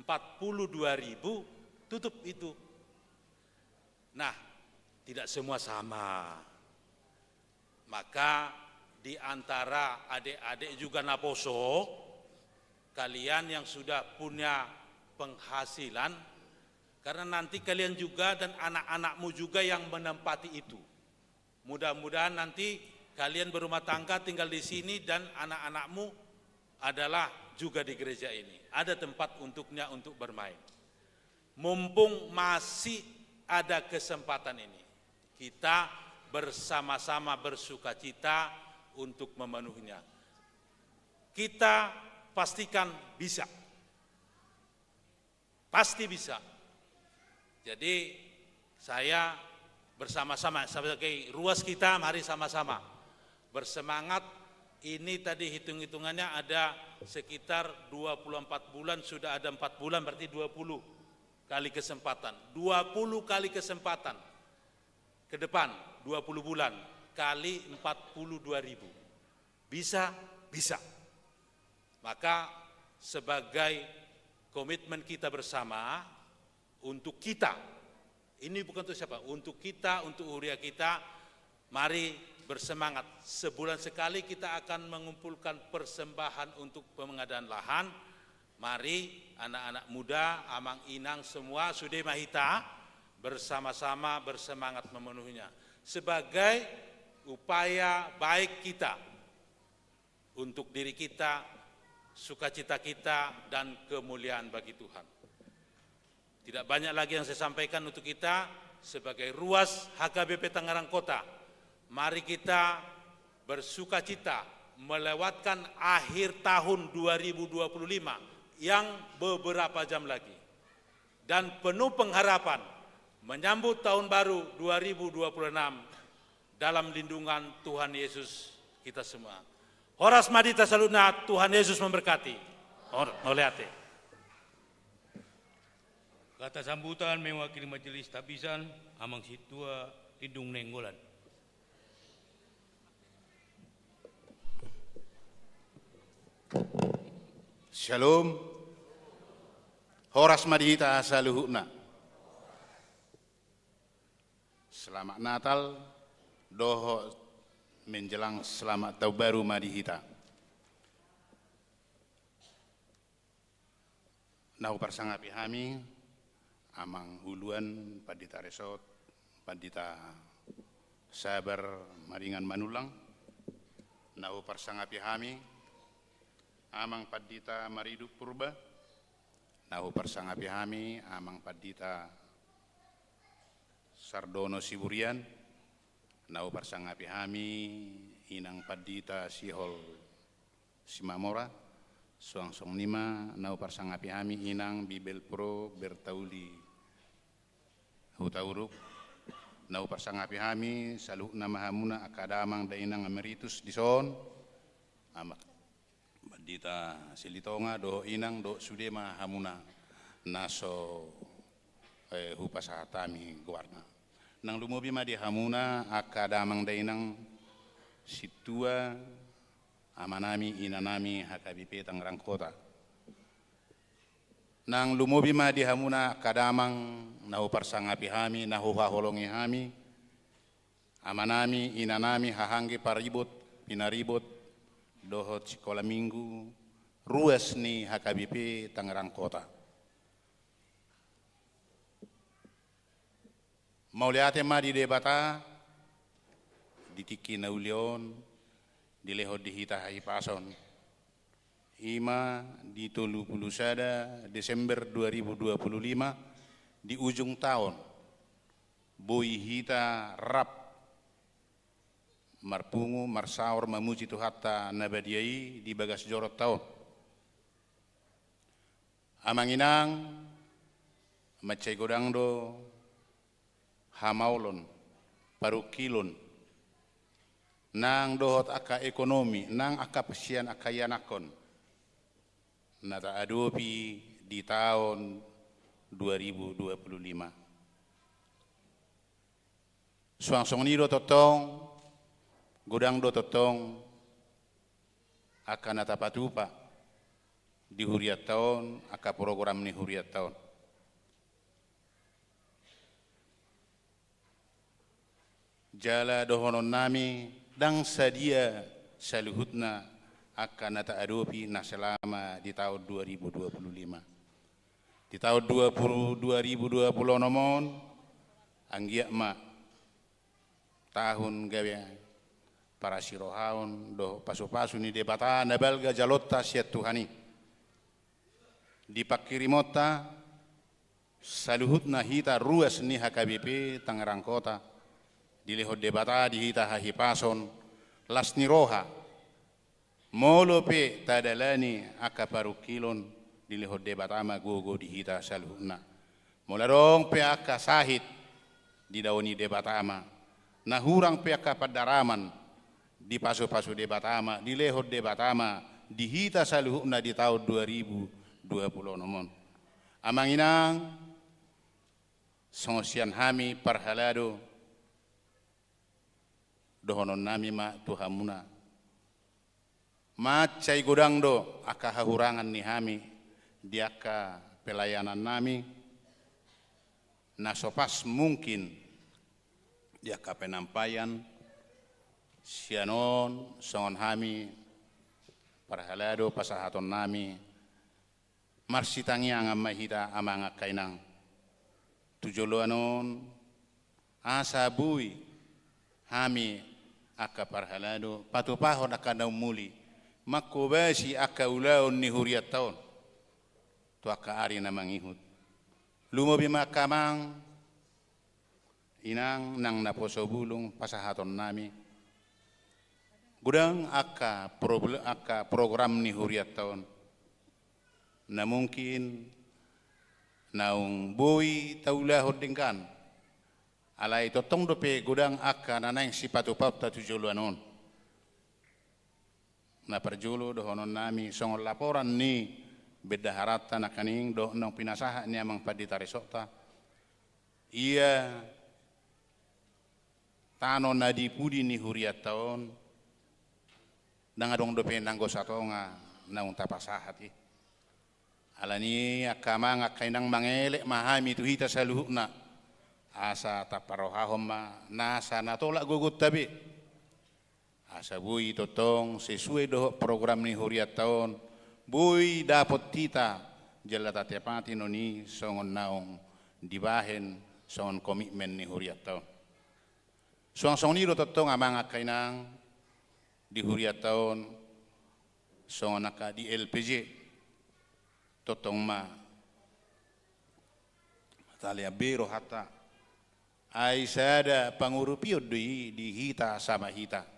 42.000, tutup itu. Nah, tidak semua sama. Maka di antara adik-adik juga naposo, kalian yang sudah punya penghasilan, karena nanti kalian juga dan anak-anakmu juga yang menempati itu. Mudah-mudahan nanti kalian berumah tangga tinggal di sini dan anak-anakmu adalah juga di gereja ini. Ada tempat untuknya untuk bermain. Mumpung masih ada kesempatan ini, kita bersama-sama bersukacita untuk memenuhinya. Kita pastikan bisa. Pasti bisa. Jadi saya bersama-sama sebagai ruas kita, mari sama-sama bersemangat. Ini tadi hitung-hitungannya ada sekitar 24 bulan, sudah ada 4 bulan, berarti 20 kali kesempatan. 20 kali kesempatan ke depan, 20 bulan kali 42.000. Bisa, bisa. Maka sebagai komitmen kita bersama untuk kita, ini bukan untuk siapa, untuk kita, untuk huria kita, mari bersemangat. Sebulan sekali kita akan mengumpulkan persembahan untuk pengadaan lahan. Mari anak-anak muda, amang inang semua, Sude Mahita, bersama-sama bersemangat memenuhinya. Sebagai upaya baik kita, untuk diri kita, sukacita kita, dan kemuliaan bagi Tuhan. Tidak banyak lagi yang saya sampaikan untuk kita sebagai ruas HKBP Tangerang Kota. Mari kita bersukacita melewatkan akhir tahun 2025 yang beberapa jam lagi. Dan penuh pengharapan menyambut tahun baru 2026 dalam lindungan Tuhan Yesus kita semua. Horas Madita Saluna, Tuhan Yesus memberkati. Oleate. Kata sambutan mewakili majelis tabisan Amang Situa Tidung Nenggolan. Shalom. Horas Madita Saluhuna. Selamat Natal, doho menjelang selamat tahun baru Madihita. Nahu parsangapi kami, amang huluan Padita Resort, Padita Sabar Maringan Manulang. Nahu parsangapi kami, amang Padita Maridu Purba. Nahu parsangapi kami, amang Padita Sardono Siburian. Nahu parsangapi kami, inang Padita Sihol Simamora. Suang-suang nima, nahu parsangapi kami, inang Bibel Pro Bertauli Hutauruk. Nahu parsangapi kami, saluh nama hamuna akadamang da inang emeritus dison. Amak Padita Silitonga do inang do sudema hamuna naso hupasahatami guarna. Nang lumubi ma di hamuna akadamang da inang situa amanami inanami HKBP Tangerang Kota. Nang lumubi ma di hamuna akadamang nahu parsangapi kami, nahu haholongi kami, amanami inanami hahangge paribot pinaribot dohot sekolah minggu ruas ni HKBP Tangerang Kota. Mauliate ma di debata ditiki naulion dilehot dihita hai pason ima di 31 Desember 2025 di ujung tahun boi hita rap marpungu marsaur mamuji tuhatta nabadiai di bagas jorot tahun amanginang macai godangdo hamaulon parukilon nang dohot aka ekonomi nang aka pasian aka yanakon nata adopi di tahun 2025 suang-suang ni do totong godang do totong aka nata patupa di huriat tahun aka program ni huriat tahun jala dohonon nami dang sadia saluhutna akan nata adopi na selama di tahun 2025. Di tahun 2020 nomon anggia ma tahun gawe para sirohaun do pasu-pasu ni debata nabalga jalotta siat Tuhani. Di pakirimota saluhutna hita ruas ni HKBP Tangerang Kota dilihod debata dihita hahipason las niroha molo pe tadalani akaparukilon dilihod debata magogo dihita saluhna molarong pe aka sahit di dawani debatama nahurang pe aka padaraman di paso-paso debatama dilihod debatama dihita saluhna di tahun 2020 nomon amanginang songsian hami parhalado dohonon nami ma tuhamuna macai godang do aka hahurangan ni hami di aka pelayanan nami nasopas mungkin di aka penampayan sianon songon hami parhalado pasahaton nami marsitangi angam mahita amanga kainang tujoloanon asa bui hami aka parhalado patupahon aka naumuli makubasi aka ulaon ni huriat taon tu aka ari na mangihut lumobi makamang inang nang naposo bulung pasahaton nami gudang aka program ni huriat taon na mungkin naung boy taulahod dingkan alai totong dope gudang aka nanang sipatupap ta tujuluanon na perjulu dohonon nami songol laporan ni beda harata na kaning do nang pinasaha ni amang paditaresokta iya tano na dipudi ni huriat taon nangadong dope nanggo satonga naung tapasahati alani akama ngakainang mangelek mahami tuhita saluhna asa taparohahom ma nasa natolak gugut tabi asa bui totong sesuai doh program ni huriat taon bui dapot tita jelata tepati noni songon naong dibahen songon komitmen ni huriat taon suang niro totong amang ngakainang di huriat taon songon naka di LPG totong ma talia bero hata ai sada pangurupio di hita sama hita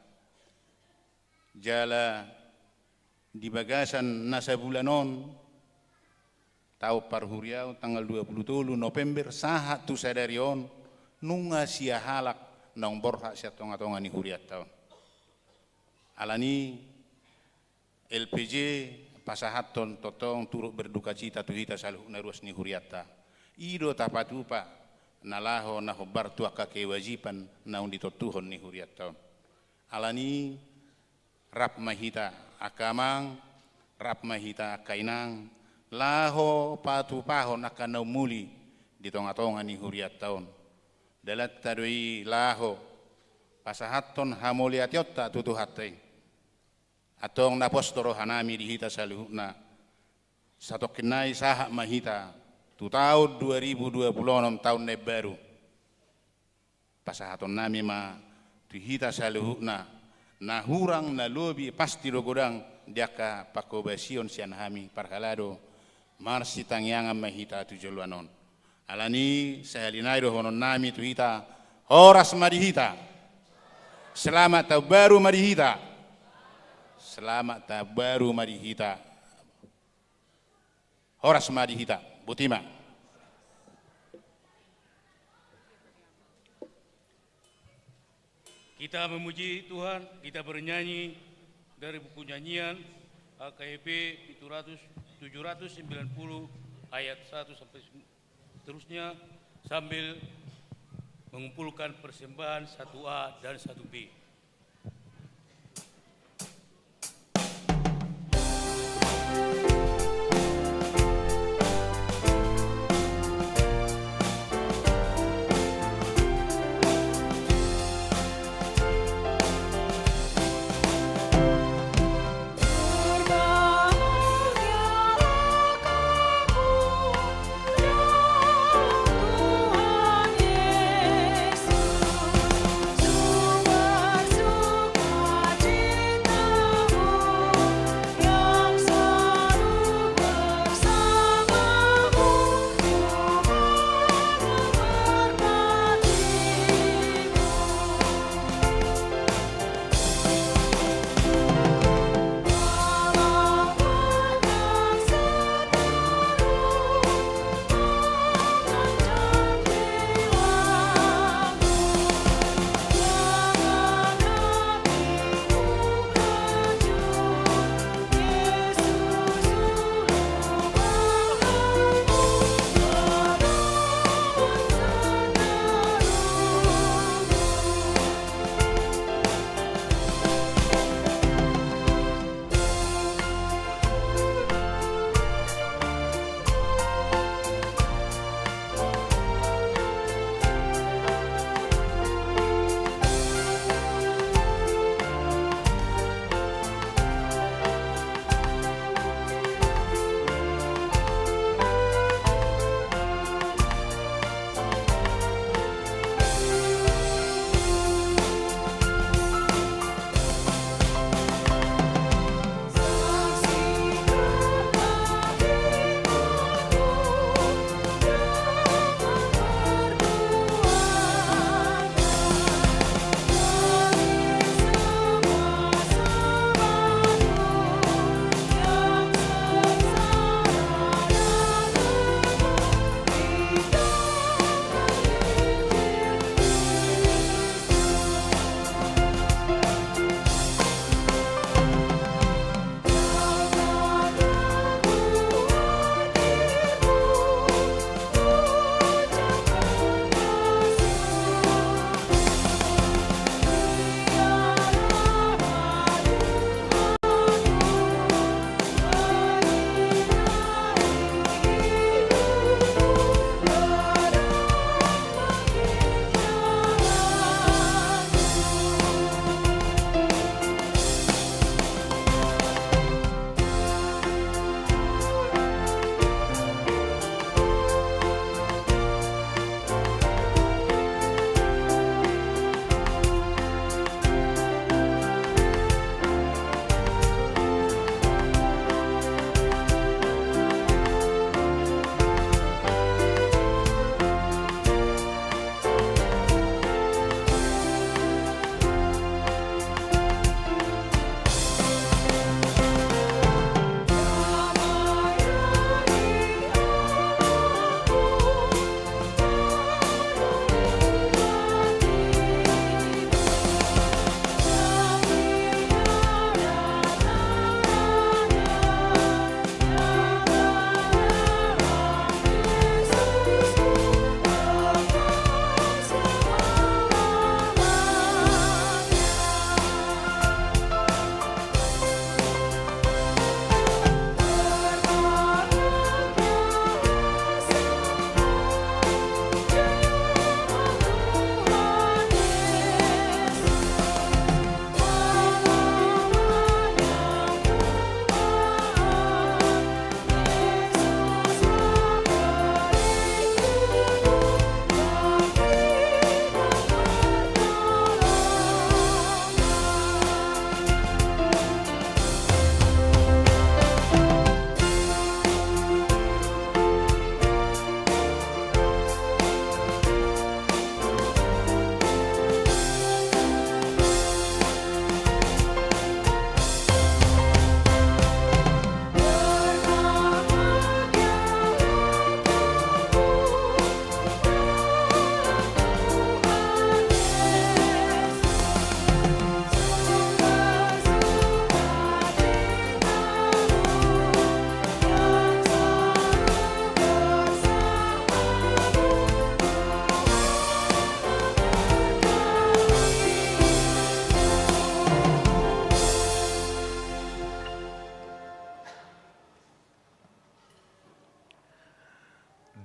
jala di bagasan nasa bulanon tau parhuriau tanggal 27 November sahat tu sadarion nunga sia halak nang borha sia tonga-tonga ni huriat taon alani LPG pasahaton totong turut berduka cita tu hita saluh naruas ni huriatta ido tapatupa nalaho nahobar tu aka kewajiban naung ditotuhon ni huriat taon alani rap mahita akamang rap mahita kainang laho patupahon akan naumuli di tonga-tonga ni huriat taon dalat tadoi laho pasahaton hamoliatiotta tutuhatai atong napostoro hanami dihita saluhna satokinai sahak mahita tu tahun 2026 tahun baru pasahaton nami ma dihita saluhna na hurang na lobi pasti rogodang diaka pakobasion sian hami parhalado marsi tangyanga mahita tujoluanon alani sahalinai rohonon nami tuhita horas marihita selamat tahun baru marihita selamat tahun baru marihita horas marihita butima kita memuji Tuhan, kita bernyanyi dari buku nyanyian AKP 790 ayat 1 sampai seterusnya sambil mengumpulkan persembahan 1A dan 1B. Tuhan Yesus, sumber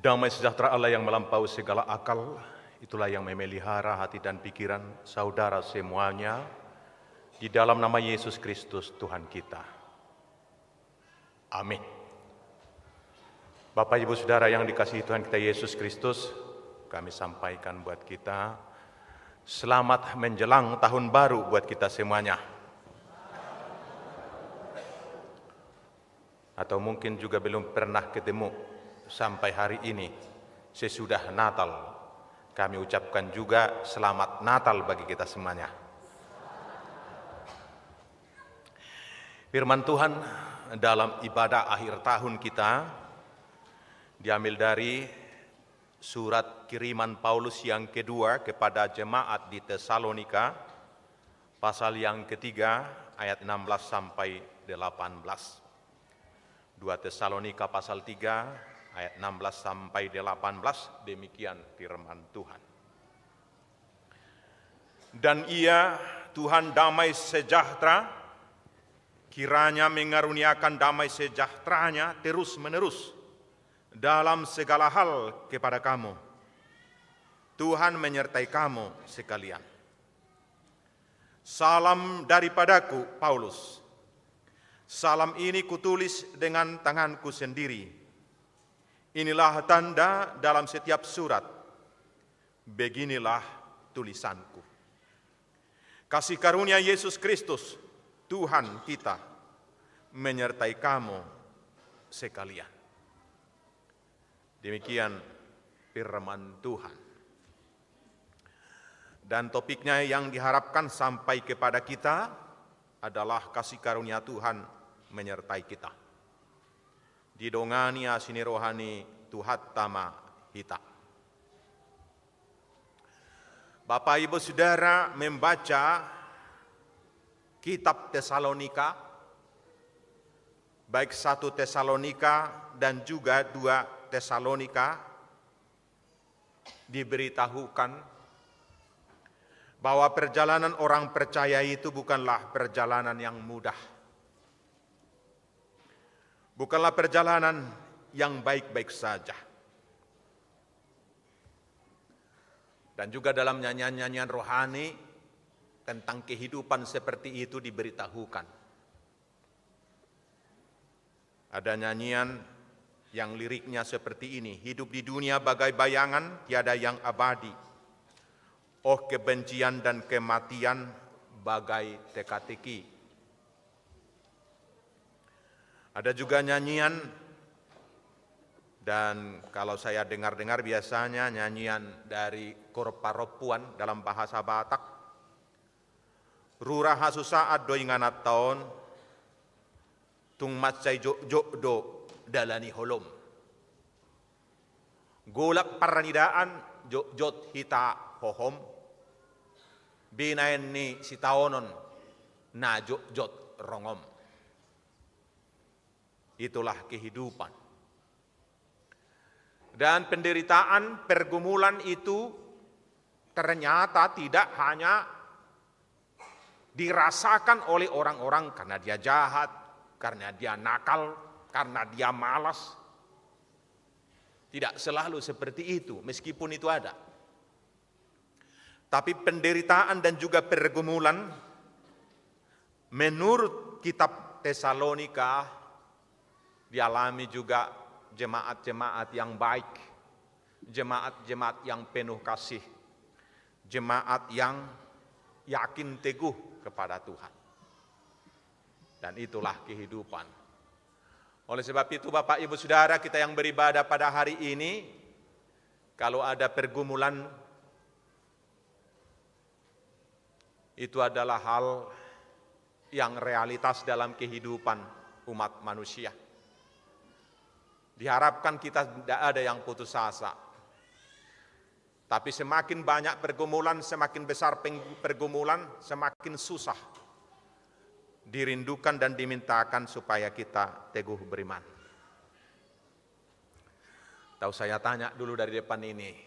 Damai sejahtera Allah yang melampaui segala akal, itulah yang memelihara hati dan pikiran saudara semuanya, di dalam nama Yesus Kristus Tuhan kita. Amin. Bapak, Ibu, Saudara yang dikasihi Tuhan kita Yesus Kristus, kami sampaikan buat kita, selamat menjelang tahun baru buat kita semuanya. Atau mungkin juga belum pernah ketemu sampai hari ini, sesudah Natal. Kami ucapkan juga selamat Natal bagi kita semuanya. Firman Tuhan dalam ibadah akhir tahun kita diambil dari surat kiriman Paulus yang kedua kepada jemaat di Tesalonika, pasal yang ketiga ayat 16 sampai 18. 2 Tesalonika pasal 3 ayat 16 sampai 18, demikian firman Tuhan. Dan Ia, Tuhan damai sejahtera, kiranya mengaruniakan damai sejahteranya terus-menerus dalam segala hal kepada kamu. Tuhan menyertai kamu sekalian. Salam daripadaku, Paulus. Salam ini kutulis dengan tanganku sendiri. Inilah tanda dalam setiap surat. Beginilah tulisanku. Kasih karunia Yesus Kristus, Tuhan kita, menyertai kamu sekalian. Demikian firman Tuhan. Dan topiknya yang diharapkan sampai kepada kita adalah kasih karunia Tuhan menyertai kita. Didongani asini rohani Tuhan tama hita. Bapak, Ibu, Saudara membaca kitab Tesalonika, baik 1 Tesalonika dan juga 2 Tesalonika, diberitahukan bahwa perjalanan orang percaya itu bukanlah perjalanan yang mudah. Bukanlah perjalanan yang baik-baik saja. Dan juga dalam nyanyian-nyanyian rohani tentang kehidupan seperti itu diberitahukan. Ada nyanyian yang liriknya seperti ini, hidup di dunia bagai bayangan, tiada yang abadi. Oh, kebencian dan kematian bagai teka-teki. Ada juga nyanyian, dan kalau saya dengar-dengar biasanya nyanyian dari Kor Paropuan dalam bahasa Batak. Rura hasusaat do inganat taon, tung matsay jok do dalani holom. Golak paranidaan jot hita hohom, binaen ni si taonon na jot rongom. Itulah kehidupan. Dan penderitaan, pergumulan itu ternyata tidak hanya dirasakan oleh orang-orang karena dia jahat, karena dia nakal, karena dia malas. Tidak selalu seperti itu, meskipun itu ada. Tapi penderitaan dan juga pergumulan menurut kitab Tesalonika dialami juga jemaat-jemaat yang baik, jemaat-jemaat yang penuh kasih, jemaat yang yakin teguh kepada Tuhan. Dan itulah kehidupan. Oleh sebab itu Bapak, Ibu, Saudara kita yang beribadah pada hari ini, kalau ada pergumulan, itu adalah hal yang realitas dalam kehidupan umat manusia. Diharapkan kita tidak ada yang putus asa. Tapi semakin banyak pergumulan, semakin besar pergumulan, semakin susah dirindukan dan dimintakan supaya kita teguh beriman. Tahu, saya tanya dulu dari depan ini,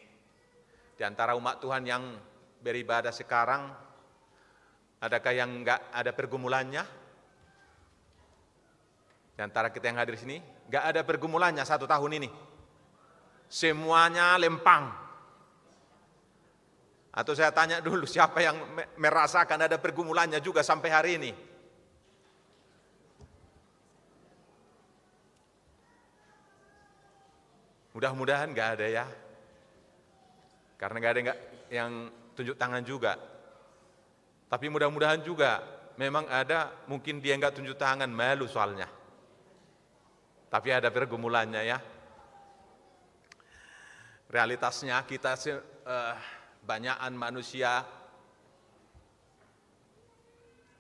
di antara umat Tuhan yang beribadah sekarang, adakah yang enggak ada pergumulannya? Di antara kita yang hadir di sini, enggak ada pergumulannya 1 tahun ini. semuanya lempang. Atau saya tanya dulu, siapa yang merasakan ada pergumulannya juga sampai hari ini? Mudah-mudahan nggak ada ya, karena nggak ada yang tunjuk tangan juga. Tapi mudah-mudahan juga memang ada, mungkin dia nggak tunjuk tangan, malu soalnya. Tapi ada pergumulannya ya. Realitasnya kita banyakan manusia,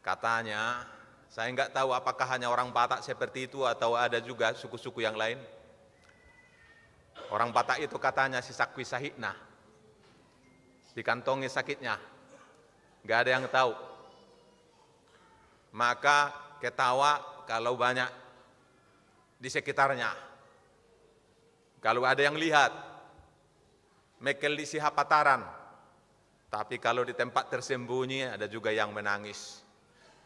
katanya, saya nggak tahu apakah hanya orang Batak seperti itu atau ada juga suku-suku yang lain. Orang Batak itu katanya sisakwi sahikna, dikantongi sakitnya, nggak ada yang tahu. Maka ketawa kalau banyak di sekitarnya. Kalau ada yang lihat, mekel di sihapataran. Tapi kalau di tempat tersembunyi ada juga yang menangis.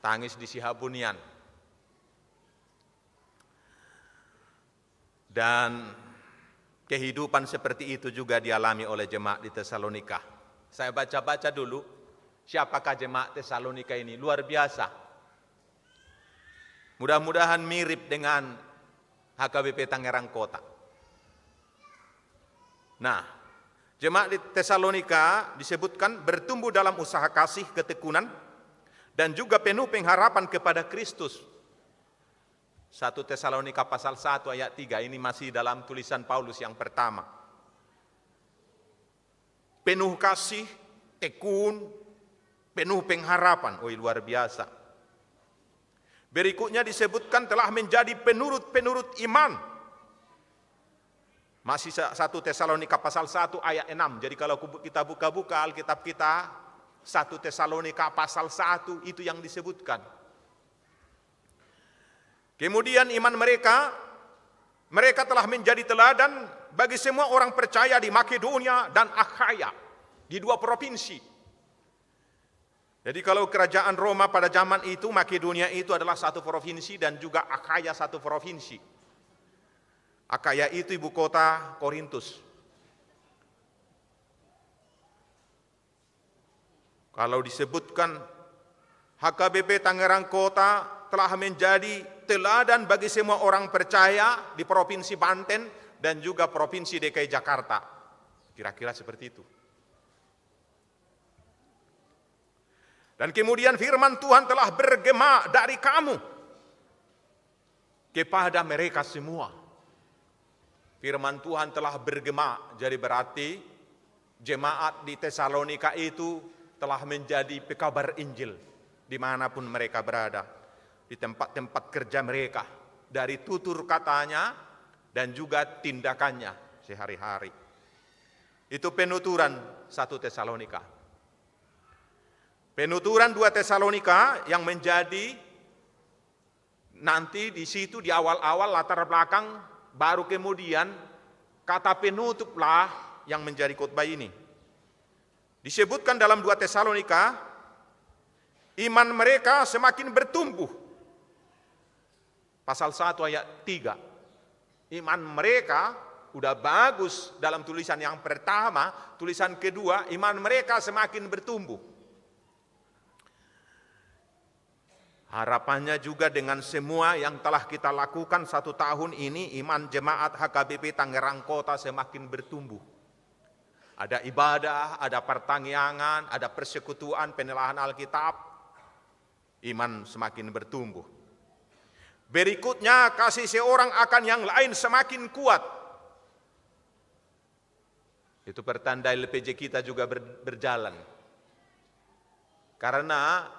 Tangis di sihabunian. Dan kehidupan seperti itu juga dialami oleh jemaat di Tesalonika. Saya baca-baca dulu, siapakah jemaat Tesalonika ini? Luar biasa. Mudah-mudahan mirip dengan HKBP Tangerang Kota. Nah, jemaat di Tesalonika disebutkan bertumbuh dalam usaha kasih, ketekunan, dan juga penuh pengharapan kepada Kristus. 1 Tesalonika pasal 1 ayat 3, ini masih dalam tulisan Paulus yang pertama. Penuh kasih, tekun, penuh pengharapan. Luar biasa. Berikutnya disebutkan telah menjadi penurut-penurut iman. Masih 1 Tesalonika pasal 1 ayat 6. Jadi kalau kita buka-buka Alkitab kita, 1 Tesalonika pasal 1 itu yang disebutkan. Kemudian iman mereka telah menjadi teladan bagi semua orang percaya di Makedonia dan Akhaya, di 2 provinsi. Jadi kalau kerajaan Roma pada zaman itu, Makedonia itu adalah 1 provinsi dan juga Akhaya 1 provinsi. Akhaya itu ibu kota Korintus. Kalau disebutkan HKBP Tangerang Kota telah menjadi teladan bagi semua orang percaya di Provinsi Banten dan juga Provinsi DKI Jakarta. Kira-kira seperti itu. Dan kemudian firman Tuhan telah bergema dari kamu kepada mereka semua. Firman Tuhan telah bergema, jadi berarti jemaat di Tesalonika itu telah menjadi pekabar Injil dimanapun mereka berada, di tempat-tempat kerja mereka, dari tutur katanya dan juga tindakannya sehari-hari. Itu penuturan 1 Tesalonika. Penuturan 2 Tesalonika yang menjadi nanti di situ di awal-awal latar belakang, baru kemudian kata penutuplah yang menjadi khotbah ini. Disebutkan dalam 2 Tesalonika, iman mereka semakin bertumbuh. Pasal 1 ayat 3. Iman mereka udah bagus dalam tulisan yang pertama, tulisan kedua, iman mereka semakin bertumbuh. Harapannya juga dengan semua yang telah kita lakukan 1 tahun ini, iman jemaat HKBP Tangerang Kota semakin bertumbuh. Ada ibadah, ada pertanggiangan, ada persekutuan, penelaahan Alkitab, iman semakin bertumbuh. Berikutnya, kasih seorang akan yang lain semakin kuat. Itu pertanda LPJ kita juga berjalan. Karena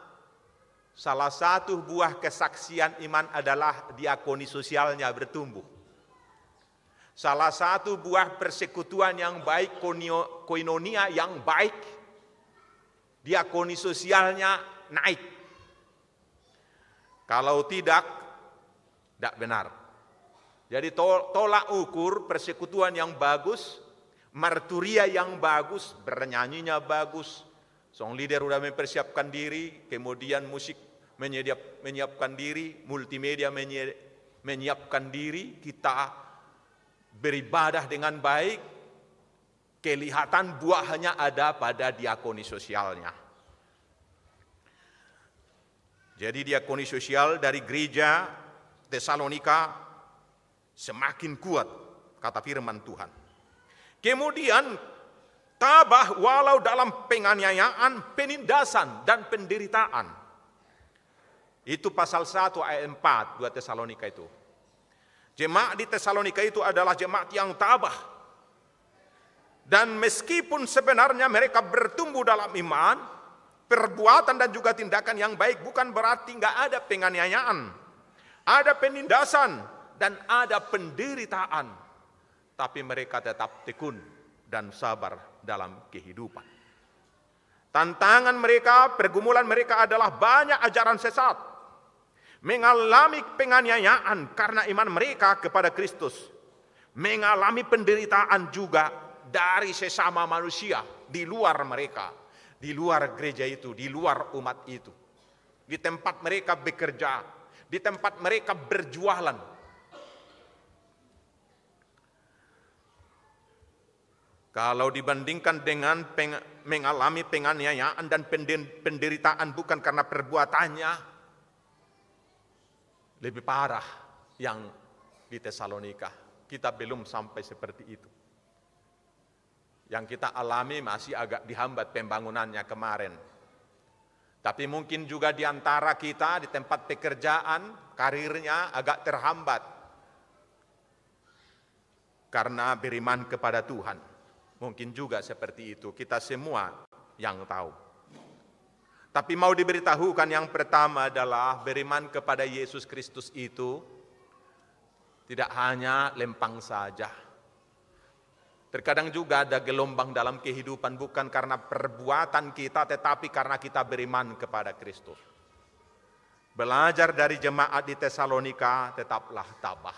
salah satu buah kesaksian iman adalah diakoni sosialnya bertumbuh. Salah satu buah persekutuan yang baik, koinonia yang baik, diakoni sosialnya naik. Kalau tidak benar. Jadi tolak ukur persekutuan yang bagus, marturia yang bagus, bernyanyinya bagus, song leader sudah mempersiapkan diri, kemudian musik menyiapkan diri, multimedia menyiapkan diri, kita beribadah dengan baik, kelihatan buahnya ada pada diakoni sosialnya. Jadi diakoni sosial dari gereja Tesalonika semakin kuat, kata firman Tuhan. Kemudian tabah walau dalam penganiayaan, penindasan, dan penderitaan. Itu pasal 1 ayat 4, 2 Tesalonika itu. Jemaat di Tesalonika itu adalah jemaat yang tabah. Dan meskipun sebenarnya mereka bertumbuh dalam iman, perbuatan dan juga tindakan yang baik, bukan berarti nggak ada penganiayaan, ada penindasan, dan ada penderitaan. Tapi mereka tetap tekun dan sabar dalam kehidupan. Tantangan mereka, pergumulan mereka adalah banyak ajaran sesat, mengalami penganiayaan karena iman mereka kepada Kristus, mengalami penderitaan juga dari sesama manusia di luar mereka, di luar gereja itu, di luar umat itu, di tempat mereka bekerja, di tempat mereka berjualan. Kalau dibandingkan dengan mengalami penganiayaan dan penderitaan bukan karena perbuatannya, lebih parah yang di Tesalonika. Kita belum sampai seperti itu. Yang kita alami masih agak dihambat pembangunannya kemarin. Tapi mungkin juga di antara kita di tempat pekerjaan, karirnya agak terhambat. Karena beriman kepada Tuhan. Mungkin juga seperti itu, kita semua yang tahu. Tapi mau diberitahukan yang pertama adalah beriman kepada Yesus Kristus itu tidak hanya lempang saja. Terkadang juga ada gelombang dalam kehidupan bukan karena perbuatan kita, tetapi karena kita beriman kepada Kristus. Belajar dari jemaat di Tesalonika, tetaplah tabah.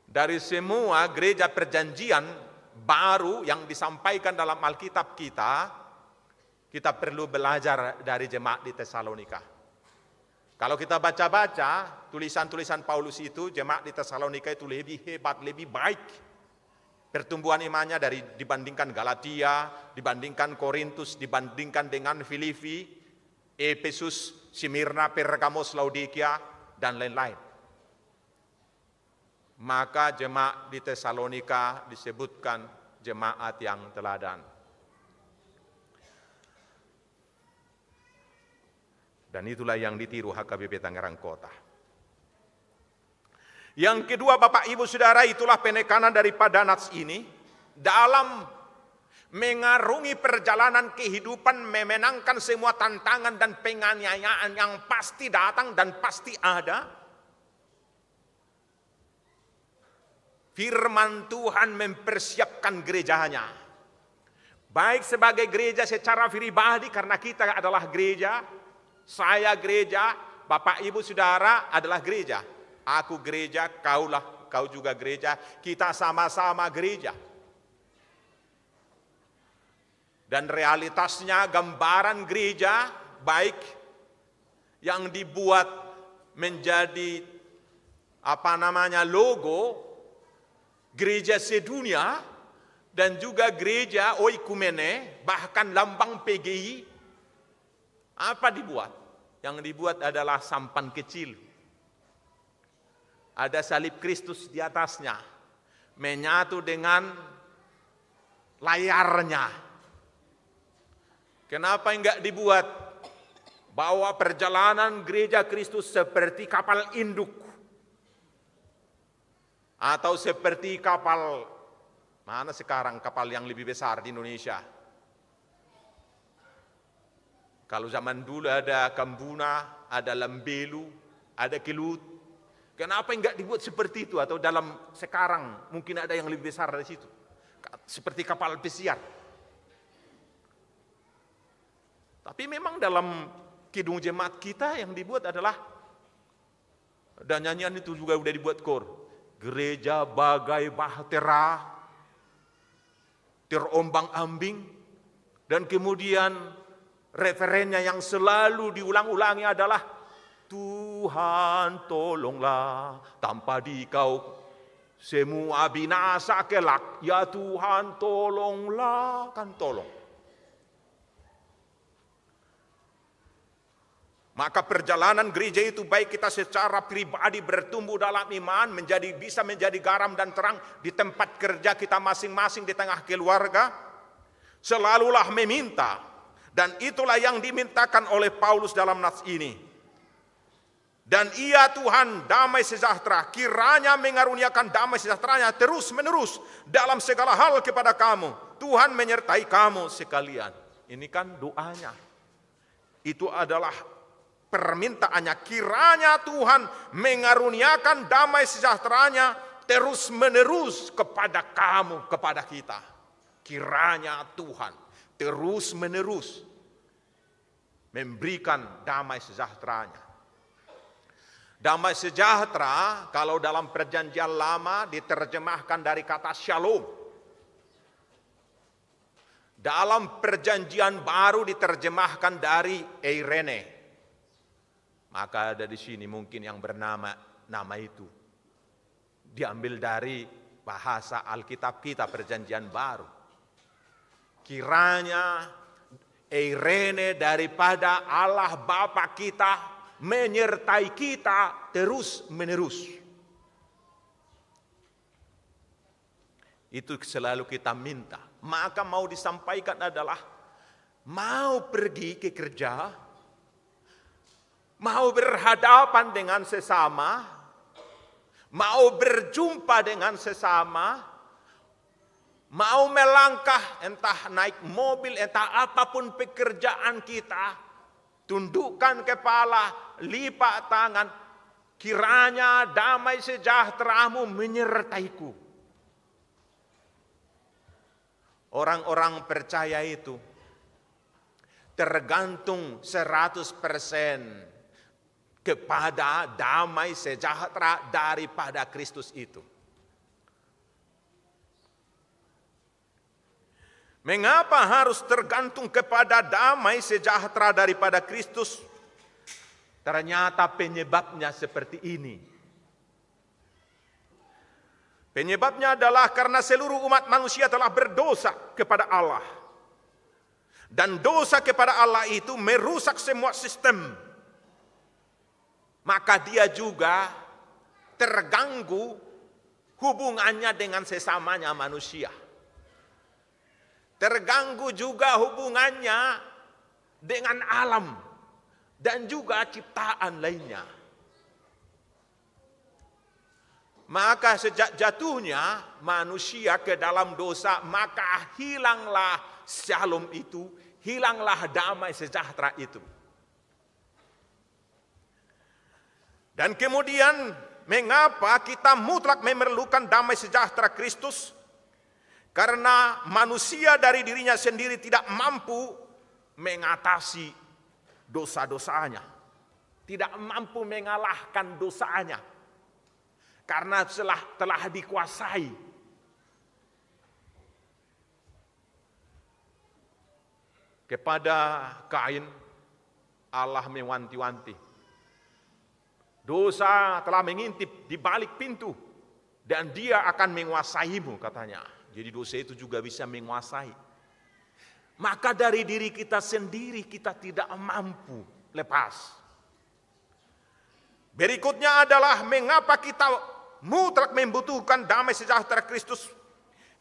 Dari semua gereja perjanjian baru yang disampaikan dalam Alkitab kita perlu belajar dari jemaat di Tesalonika. Kalau kita baca-baca tulisan-tulisan Paulus itu, jemaat di Tesalonika itu lebih hebat, lebih baik pertumbuhan imannya dibandingkan Galatia, dibandingkan Korintus, dibandingkan dengan Filipi, Efesus, Smyrna, Pergamos, Laodikia, dan lain-lain. Maka jemaat di Tesalonika disebutkan jemaat yang teladan. Dan itulah yang ditiru HKBP Tangerang Kota. Yang kedua, Bapak Ibu Saudara, itulah penekanan daripada nats ini dalam mengarungi perjalanan kehidupan, memenangkan semua tantangan dan penganiayaan yang pasti datang dan pasti ada. Firman Tuhan mempersiapkan gerejanya. Baik sebagai gereja secara pribadi karena kita adalah gereja, saya gereja, Bapak Ibu Saudara adalah gereja. Aku gereja, kau juga gereja, kita sama-sama gereja. Dan realitasnya gambaran gereja baik yang dibuat menjadi logo gereja sedunia dan juga gereja oikumene, bahkan lambang PGI, apa dibuat? Yang dibuat adalah sampan kecil. Ada salib Kristus di atasnya, menyatu dengan layarnya. Kenapa enggak dibuat bahwa perjalanan gereja Kristus seperti kapal induk? Atau seperti kapal, mana sekarang kapal yang lebih besar di Indonesia? Kalau zaman dulu ada Kambuna, ada Lambelu, ada Kelut. Kenapa enggak dibuat seperti itu? Atau dalam sekarang mungkin ada yang lebih besar dari situ. Seperti kapal pesiar. Tapi memang dalam kidung jemaat kita yang dibuat adalah, dan nyanyian itu juga udah dibuat kor. Gereja bagai bahtera, terombang-ambing, dan kemudian referennya yang selalu diulang-ulangi adalah Tuhan tolonglah, tanpa Dikau Semua binasa kelak, ya Tuhan tolonglah, kan tolong. Maka perjalanan gereja itu baik kita secara pribadi bertumbuh dalam iman, bisa menjadi garam dan terang di tempat kerja kita masing-masing, di tengah keluarga, selalulah meminta. Dan itulah yang dimintakan oleh Paulus dalam nats ini. Dan ia Tuhan damai sejahtera, kiranya mengaruniakan damai sejahteranya terus menerus dalam segala hal kepada kamu. Tuhan menyertai kamu sekalian. Ini kan doanya. Itu adalah permintaannya, kiranya Tuhan mengaruniakan damai sejahteranya terus menerus kepada kamu, kepada kita. Kiranya Tuhan terus menerus memberikan damai sejahteranya. Damai sejahtera kalau dalam perjanjian lama diterjemahkan dari kata shalom. Dalam perjanjian baru diterjemahkan dari eirene. Maka ada di sini mungkin yang bernama nama itu diambil dari bahasa Alkitab kita perjanjian baru. Kiranya eirene daripada Allah Bapa kita menyertai kita terus menerus. Itu selalu kita minta. Maka mau disampaikan adalah mau pergi ke kerja, mau berhadapan dengan sesama, mau berjumpa dengan sesama, mau melangkah entah naik mobil, entah apapun pekerjaan kita, tundukkan kepala, lipat tangan, kiranya damai sejahteramu menyertaiku. Orang-orang percaya itu tergantung 100% kepada damai sejahtera daripada Kristus itu. Mengapa harus tergantung kepada damai sejahtera daripada Kristus? Ternyata penyebabnya seperti ini. Penyebabnya adalah karena seluruh umat manusia telah berdosa kepada Allah. Dan dosa kepada Allah itu merusak semua sistem. Maka dia juga terganggu hubungannya dengan sesamanya manusia. Terganggu juga hubungannya dengan alam dan juga ciptaan lainnya. Maka sejak jatuhnya manusia ke dalam dosa, maka hilanglah shalom itu, hilanglah damai sejahtera itu. Dan kemudian mengapa kita mutlak memerlukan damai sejahtera Kristus? Karena manusia dari dirinya sendiri tidak mampu mengatasi dosa-dosanya. Tidak mampu mengalahkan dosanya. Karena telah dikuasai. Kepada Kain, Allah mewanti-wanti. Dosa telah mengintip di balik pintu. Dan dia akan menguasaimu katanya. Jadi dosa itu juga bisa menguasai. Maka dari diri kita sendiri kita tidak mampu lepas. Berikutnya adalah mengapa kita mutlak membutuhkan damai sejahtera Kristus.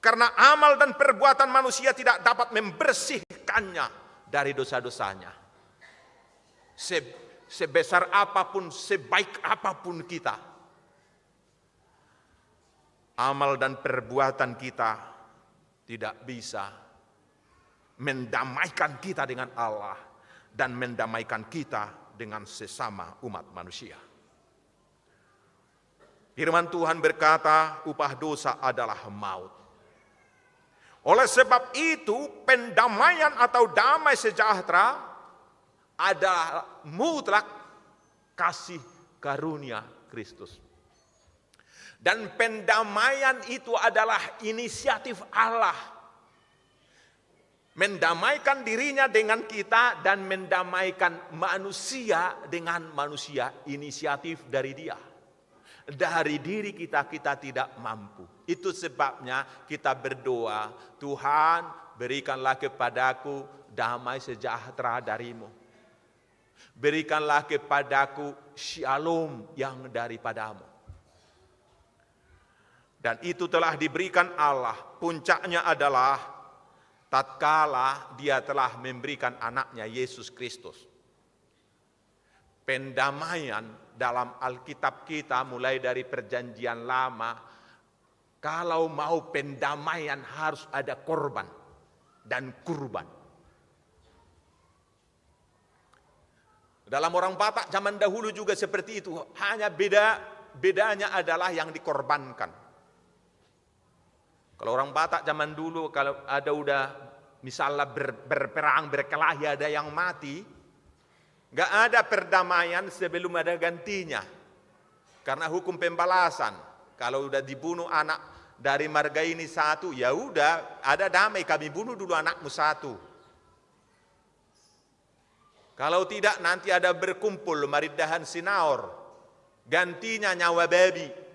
Karena amal dan perbuatan manusia tidak dapat membersihkannya dari dosa-dosanya. Sebesar apapun, sebaik apapun kita, amal dan perbuatan kita tidak bisa mendamaikan kita dengan Allah dan mendamaikan kita dengan sesama umat manusia. Firman Tuhan berkata, upah dosa adalah maut. Oleh sebab itu, pendamaian atau damai sejahtera adalah mutlak kasih karunia Kristus. Dan pendamaian itu adalah inisiatif Allah. Mendamaikan dirinya dengan kita dan mendamaikan manusia dengan manusia, inisiatif dari Dia. Dari diri kita, kita tidak mampu. Itu sebabnya kita berdoa, Tuhan berikanlah kepadaku damai sejahtera darimu. Berikanlah kepadaku shalom yang daripadamu. Dan itu telah diberikan Allah. Puncaknya adalah tatkala Dia telah memberikan anaknya Yesus Kristus. Pendamaian dalam Alkitab kita mulai dari Perjanjian Lama, kalau mau pendamaian harus ada korban dan kurban. Dalam orang Batak zaman dahulu juga seperti itu, hanya bedanya adalah yang dikorbankan. Kalau orang Batak zaman dulu, kalau ada udah misalnya berperang, berkelahi, ada yang mati, nggak ada perdamaian sebelum ada gantinya. Karena hukum pembalasan, kalau udah dibunuh anak dari marga ini satu, ya udah ada damai, kami bunuh dulu anakmu satu. Kalau tidak nanti ada berkumpul maridahan sinaor, gantinya nyawa babi.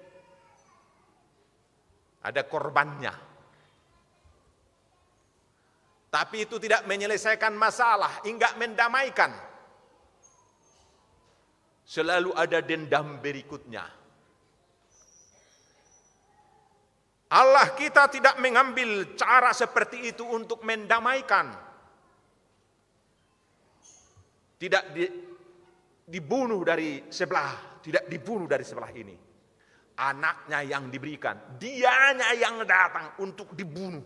Ada korbannya. Tapi itu tidak menyelesaikan masalah, enggak mendamaikan. Selalu ada dendam berikutnya. Allah kita tidak mengambil cara seperti itu untuk mendamaikan. Tidak dibunuh dari sebelah, tidak dibunuh dari sebelah ini. Anaknya yang diberikan, dianya yang datang untuk dibunuh,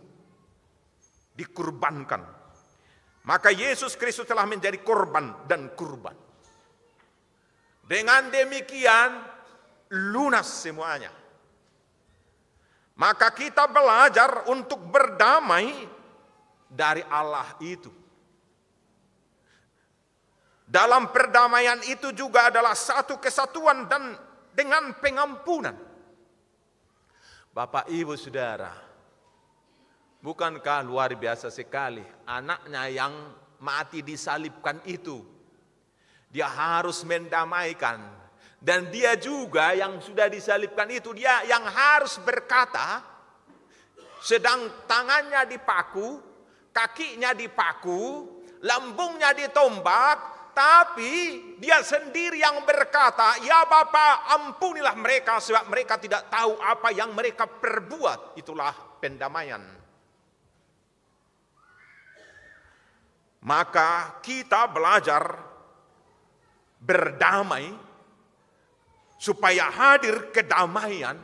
dikurbankan. Maka Yesus Kristus telah menjadi korban dan kurban. Dengan demikian lunas semuanya. Maka kita belajar untuk berdamai dari Allah itu. Dalam perdamaian itu juga adalah satu kesatuan dan dengan pengampunan. Bapak, Ibu, Saudara, bukankah luar biasa sekali anaknya yang mati disalibkan itu? Dia harus mendamaikan. Dan dia juga yang sudah disalibkan itu, dia yang harus berkata, sedang tangannya dipaku, kakinya dipaku, lambungnya ditombak, tapi dia sendiri yang berkata, ya Bapa, ampunilah mereka sebab mereka tidak tahu apa yang mereka perbuat. Itulah pendamaian. Maka kita belajar berdamai supaya hadir kedamaian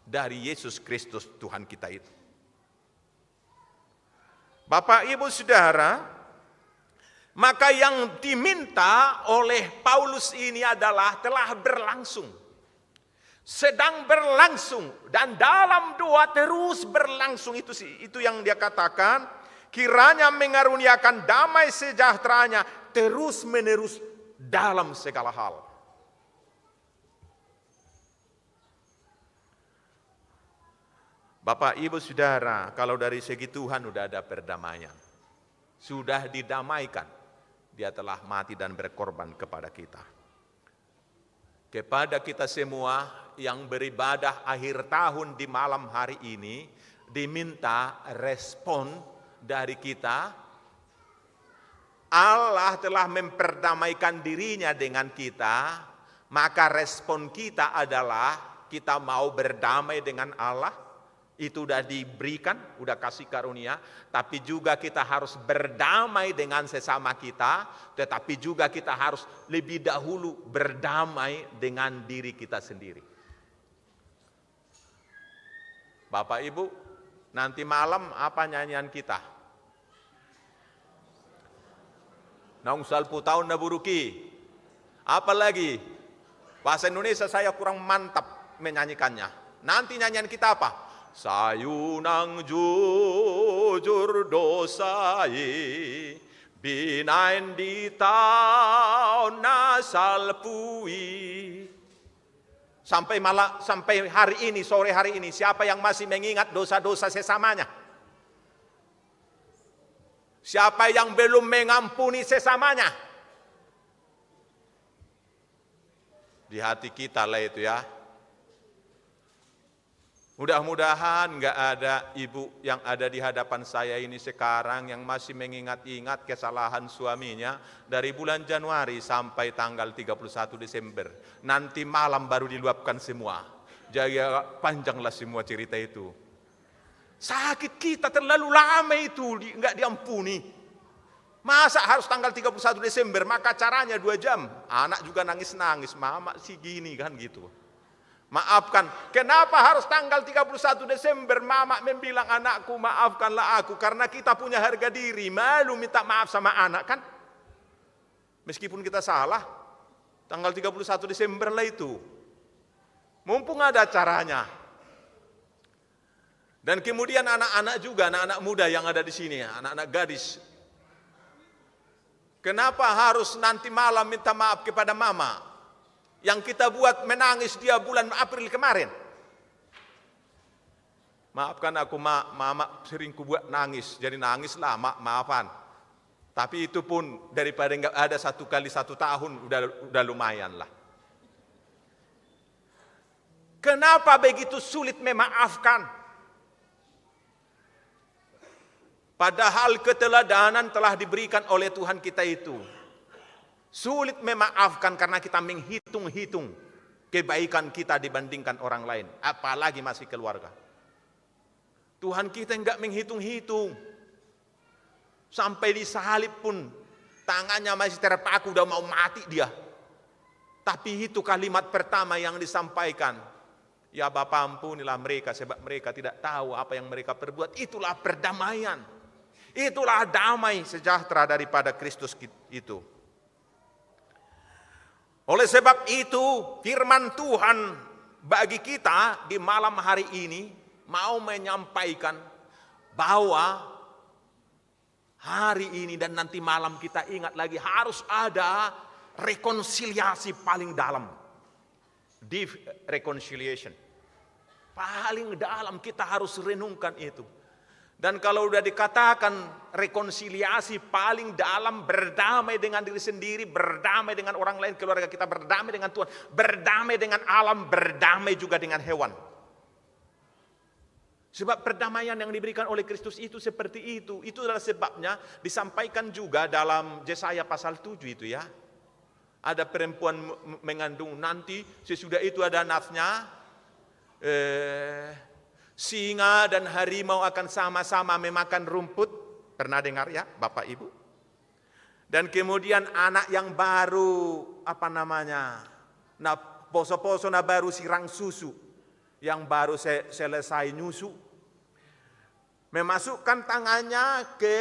dari Yesus Kristus Tuhan kita itu. Bapak, Ibu, Saudara, maka yang diminta oleh Paulus ini adalah telah berlangsung. Sedang berlangsung dan dalam doa terus berlangsung, itu yang dia katakan, kiranya mengaruniakan damai sejahteranya terus menerus dalam segala hal. Bapak, Ibu, Saudara, kalau dari segi Tuhan sudah ada perdamaian. Sudah didamaikan. Dia telah mati dan berkorban kepada kita. Kepada kita semua yang beribadah akhir tahun di malam hari ini, diminta respon dari kita. Allah telah memperdamaikan dirinya dengan kita, maka respon kita adalah kita mau berdamai dengan Allah. Itu sudah diberikan, sudah kasih karunia, tapi juga kita harus berdamai dengan sesama kita, tetapi juga kita harus lebih dahulu berdamai dengan diri kita sendiri. Bapak, Ibu, nanti malam apa nyanyian kita? Naung salpu tahun na buruki. Apa lagi? Bahasa Indonesia saya kurang mantap menyanyikannya. Nanti nyanyian kita apa? Sayunang jujur dosai, binain di tahun nasal pui. Sampai hari ini, sore hari ini, siapa yang masih mengingat dosa-dosa sesamanya? Siapa yang belum mengampuni sesamanya? Di hati kita lah itu ya. Mudah-mudahan nggak ada ibu yang ada di hadapan saya ini sekarang yang masih mengingat-ingat kesalahan suaminya dari bulan Januari sampai tanggal 31 Desember. Nanti malam baru diluapkan semua. Jadi panjanglah semua cerita itu. Sakit kita terlalu lama itu nggak diampuni. Masa harus tanggal 31 Desember, maka caranya 2 jam. Anak juga nangis-nangis, mama sih gini kan gitu. Maafkan, kenapa harus tanggal 31 Desember mama membilang anakku maafkanlah aku, karena kita punya harga diri, malu minta maaf sama anak kan. Meskipun kita salah, tanggal 31 Desember lah itu. Mumpung ada caranya. Dan kemudian anak-anak juga, anak-anak muda yang ada di sini, anak-anak gadis. Kenapa harus nanti malam minta maaf kepada mama? Yang kita buat menangis dia bulan April kemarin. Maafkan aku mama sering kubuat nangis, jadi nangislah maafan. Tapi itu pun daripada enggak ada 1 kali 1 tahun udah lumayan lah. Kenapa begitu sulit memaafkan? Padahal keteladanan telah diberikan oleh Tuhan kita itu. Sulit memaafkan karena kita menghitung-hitung kebaikan kita dibandingkan orang lain. Apalagi masih keluarga. Tuhan kita enggak menghitung-hitung. Sampai disalib pun tangannya masih terpaku, udah mau mati dia. Tapi itu kalimat pertama yang disampaikan. Ya Bapa, ampunilah mereka sebab mereka tidak tahu apa yang mereka perbuat. Itulah perdamaian. Itulah damai sejahtera daripada Kristus itu. Oleh sebab itu, firman Tuhan bagi kita di malam hari ini mau menyampaikan bahwa hari ini dan nanti malam kita ingat lagi harus ada rekonsiliasi paling dalam. Deep reconciliation. Paling dalam kita harus renungkan itu. Dan kalau sudah dikatakan rekonsiliasi paling dalam, berdamai dengan diri sendiri, berdamai dengan orang lain, keluarga kita, berdamai dengan Tuhan, berdamai dengan alam, berdamai juga dengan hewan. Sebab perdamaian yang diberikan oleh Kristus itu seperti itu. Itu adalah sebabnya disampaikan juga dalam Yesaya pasal 7 itu ya. Ada perempuan mengandung, nanti sesudah itu ada nasnya, singa dan harimau akan sama-sama memakan rumput. Pernah dengar ya Bapak Ibu? Dan kemudian anak yang baru, nah poso-poso na baru sirang susu, yang baru selesai nyusu, memasukkan tangannya ke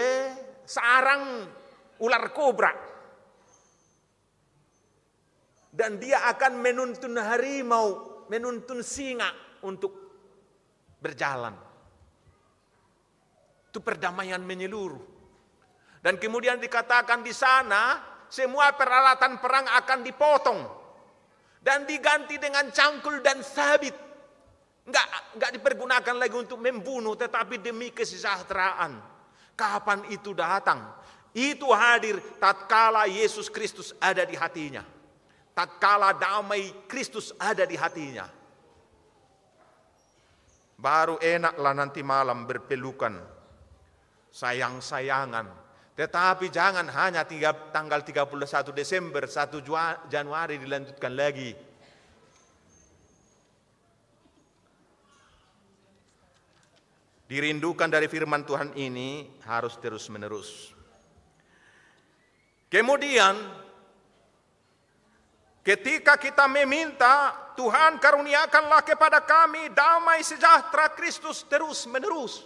sarang ular kobra. Dan dia akan menuntun harimau, menuntun singa untuk berjalan. Itu perdamaian menyeluruh. Dan kemudian dikatakan di sana semua peralatan perang akan dipotong dan diganti dengan cangkul dan sabit. Enggak dipergunakan lagi untuk membunuh, tetapi demi kesejahteraan. Kapan itu datang? Itu hadir tatkala Yesus Kristus ada di hatinya. Tatkala damai Kristus ada di hatinya. Baru enaklah nanti malam berpelukan, sayang-sayangan. Tetapi jangan hanya tanggal 31 Desember, 1 Januari dilanjutkan lagi. Dirindukan dari firman Tuhan ini harus terus-menerus. Kemudian, ketika kita meminta, Tuhan karuniakanlah kepada kami damai sejahtera Kristus terus-menerus.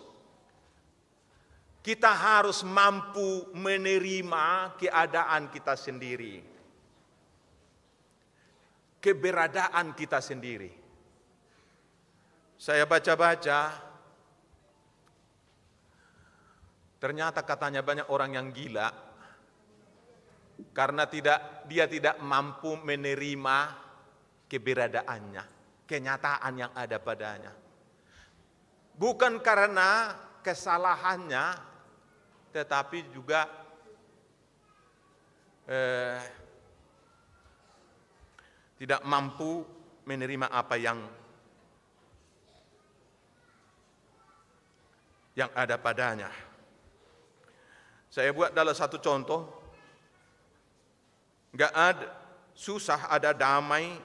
Kita harus mampu menerima keadaan kita sendiri. Keberadaan kita sendiri. Saya baca-baca, ternyata katanya banyak orang yang gila karena dia tidak mampu menerima keberadaannya, kenyataan yang ada padanya. Bukan karena kesalahannya, tetapi juga tidak mampu menerima apa yang yang ada padanya. Saya buat dalam satu contoh, nggak ada susah ada damai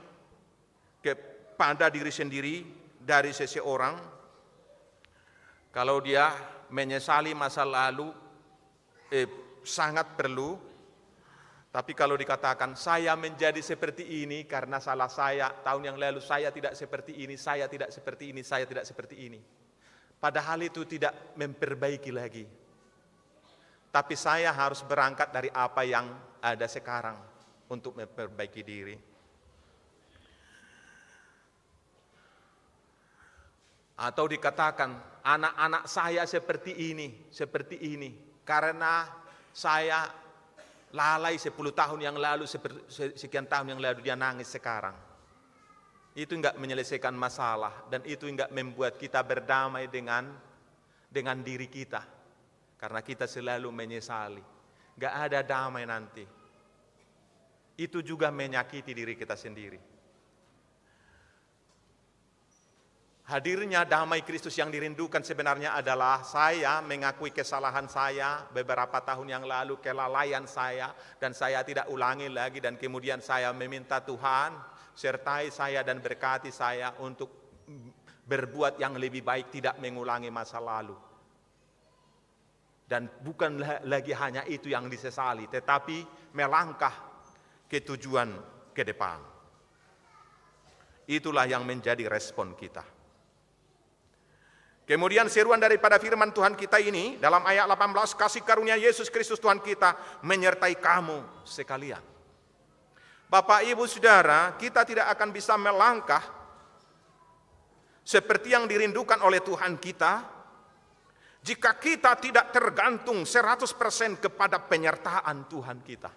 kepada diri sendiri dari seseorang kalau dia menyesali masa lalu, sangat perlu. Tapi kalau dikatakan saya menjadi seperti ini karena salah saya, tahun yang lalu saya tidak seperti ini, saya tidak seperti ini, saya tidak seperti ini. Padahal itu tidak memperbaiki lagi. Tapi saya harus berangkat dari apa yang ada sekarang untuk memperbaiki diri. Atau dikatakan anak-anak saya seperti ini, karena saya lalai 10 tahun yang lalu, sekian tahun yang lalu dia nangis sekarang. Itu enggak menyelesaikan masalah dan itu enggak membuat kita berdamai dengan diri kita. Karena kita selalu menyesali. Enggak ada damai nanti. Itu juga menyakiti diri kita sendiri. Hadirnya damai Kristus yang dirindukan sebenarnya adalah saya mengakui kesalahan saya beberapa tahun yang lalu, kelalaian saya, dan saya tidak ulangi lagi, dan kemudian saya meminta Tuhan sertai saya dan berkati saya untuk berbuat yang lebih baik, tidak mengulangi masa lalu. Dan bukan lagi hanya itu yang disesali, tetapi melangkah ke tujuan ke depan. Itulah yang menjadi respon kita. Kemudian seruan daripada firman Tuhan kita ini dalam ayat 18, kasih karunia Yesus Kristus Tuhan kita menyertai kamu sekalian. Bapak, Ibu, Saudara, kita tidak akan bisa melangkah seperti yang dirindukan oleh Tuhan kita jika kita tidak tergantung 100% kepada penyertaan Tuhan kita.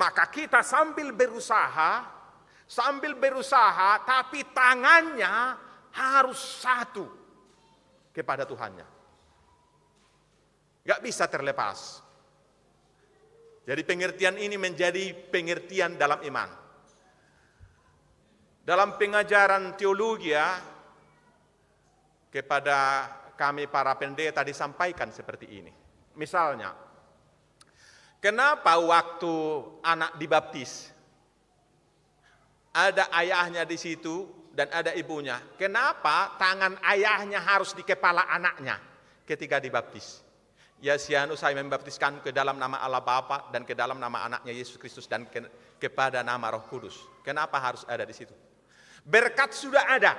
Maka kita sambil berusaha, tapi tangannya harus satu kepada Tuhannya. Gak bisa terlepas. Jadi pengertian ini menjadi pengertian dalam iman. Dalam pengajaran teologi kepada kami para pendeta disampaikan seperti ini. Misalnya, kenapa waktu anak dibaptis ada ayahnya di situ dan ada ibunya? Kenapa tangan ayahnya harus di kepala anaknya ketika dibaptis? Ya, saya membaptiskan ke dalam nama Allah Bapa dan ke dalam nama anaknya Yesus Kristus dan kepada nama Roh Kudus. Kenapa harus ada di situ? Berkat sudah ada.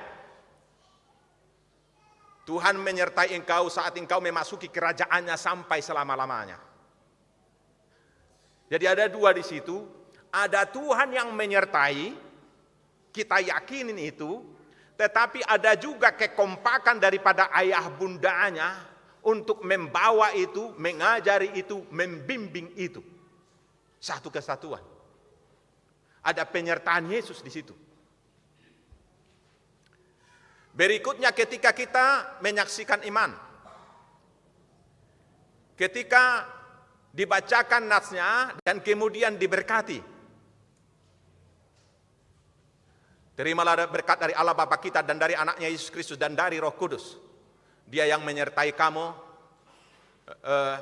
Tuhan menyertai engkau saat engkau memasuki kerajaannya sampai selama-lamanya. Jadi ada dua di situ. Ada Tuhan yang menyertai, kita yakinin itu. Tetapi ada juga kekompakan daripada ayah bundanya untuk membawa itu, mengajari itu, membimbing itu. Satu kesatuan. Ada penyertaan Yesus di situ. Berikutnya ketika kita menyaksikan iman. Ketika dibacakan natsnya dan kemudian diberkati. Terimalah berkat dari Allah Bapa kita dan dari anaknya Yesus Kristus dan dari Roh Kudus. Dia yang menyertai kamu,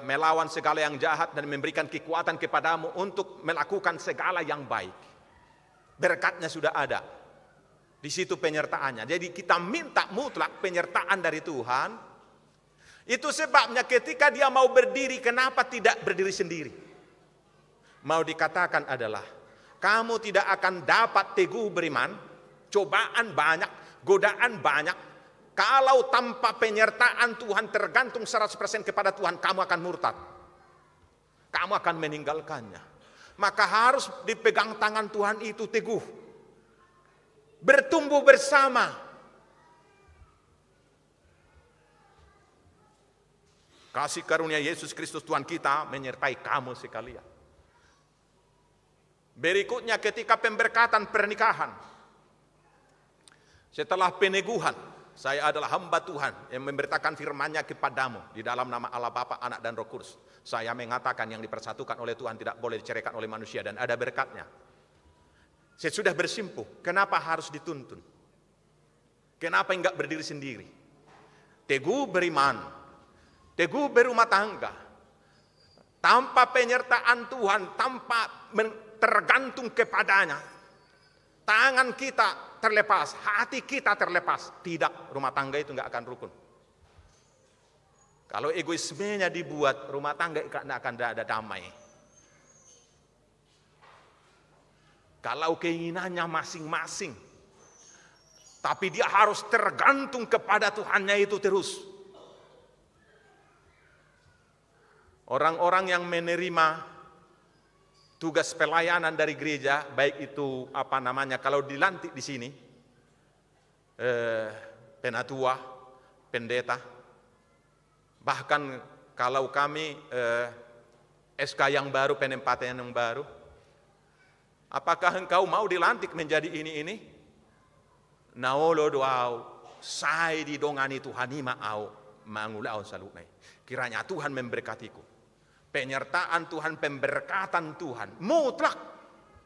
melawan segala yang jahat dan memberikan kekuatan kepadamu untuk melakukan segala yang baik. Berkatnya sudah ada. Di situ penyertaannya. Jadi kita minta mutlak penyertaan dari Tuhan. Itu sebabnya ketika dia mau berdiri, kenapa tidak berdiri sendiri? Mau dikatakan adalah, kamu tidak akan dapat teguh beriman, cobaan banyak, godaan banyak. Kalau tanpa penyertaan Tuhan tergantung 100% kepada Tuhan, kamu akan murtad. Kamu akan meninggalkannya. Maka harus dipegang tangan Tuhan itu teguh. Bertumbuh bersama. Kasih karunia Yesus Kristus Tuhan kita menyertai kamu sekalian. Berikutnya ketika pemberkatan pernikahan. Setelah peneguhan. Saya adalah hamba Tuhan yang memberitakan firman-Nya kepadamu di dalam nama Allah Bapa, Anak dan Roh Kudus. Saya mengatakan yang dipersatukan oleh Tuhan tidak boleh diceraikan oleh manusia dan ada berkatnya. Saya sudah bersimpuh, kenapa harus dituntun? Kenapa enggak berdiri sendiri? Teguh beriman, teguh berumah tangga, tanpa penyertaan Tuhan, tanpa tergantung kepadanya, tangan kita terlepas, hati kita terlepas, tidak, rumah tangga itu nggak akan rukun. Kalau egoismenya dibuat, rumah tangga akan ada damai. Kalau keinginannya masing-masing, tapi dia harus tergantung kepada Tuhannya itu terus. Orang-orang yang menerima tugas pelayanan dari gereja, baik itu kalau dilantik di sini, penatua, pendeta, bahkan kalau kami SK yang baru, penempatan yang baru, apakah engkau mau dilantik menjadi ini? Naolo doau, sai di dongani Tuhan ima au, mangulau salunai. Kiranya Tuhan memberkatiku. Penyertaan Tuhan, pemberkatan Tuhan, mutlak,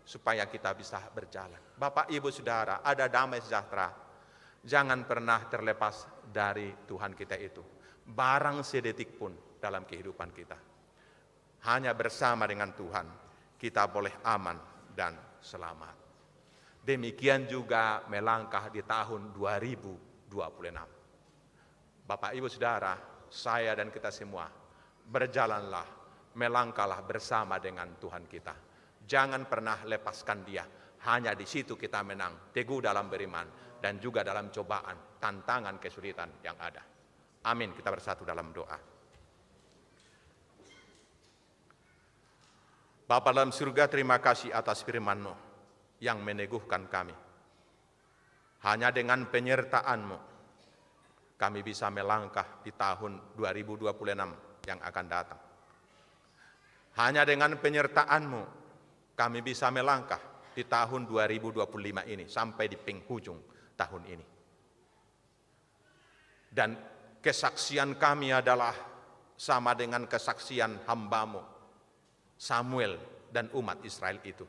supaya kita bisa berjalan. Bapak, Ibu, Saudara, ada damai sejahtera. Jangan pernah terlepas dari Tuhan kita itu. Barang sedetik pun dalam kehidupan kita. Hanya bersama dengan Tuhan, kita boleh aman dan selamat. Demikian juga melangkah di tahun 2026. Bapak, Ibu, Saudara, saya dan kita semua, berjalanlah, melangkahlah bersama dengan Tuhan kita. Jangan pernah lepaskan Dia. Hanya di situ kita menang, teguh dalam beriman, dan juga dalam cobaan, tantangan, kesulitan yang ada. Amin. Kita bersatu dalam doa. Bapa dalam surga, terima kasih atas firman-Mu yang meneguhkan kami. Hanya dengan penyertaan-Mu, kami bisa melangkah di tahun 2026 yang akan datang. Hanya dengan penyertaan-Mu, kami bisa melangkah di tahun 2025 ini, sampai di penghujung tahun ini. Dan kesaksian kami adalah sama dengan kesaksian hamba-Mu, Samuel dan umat Israel itu.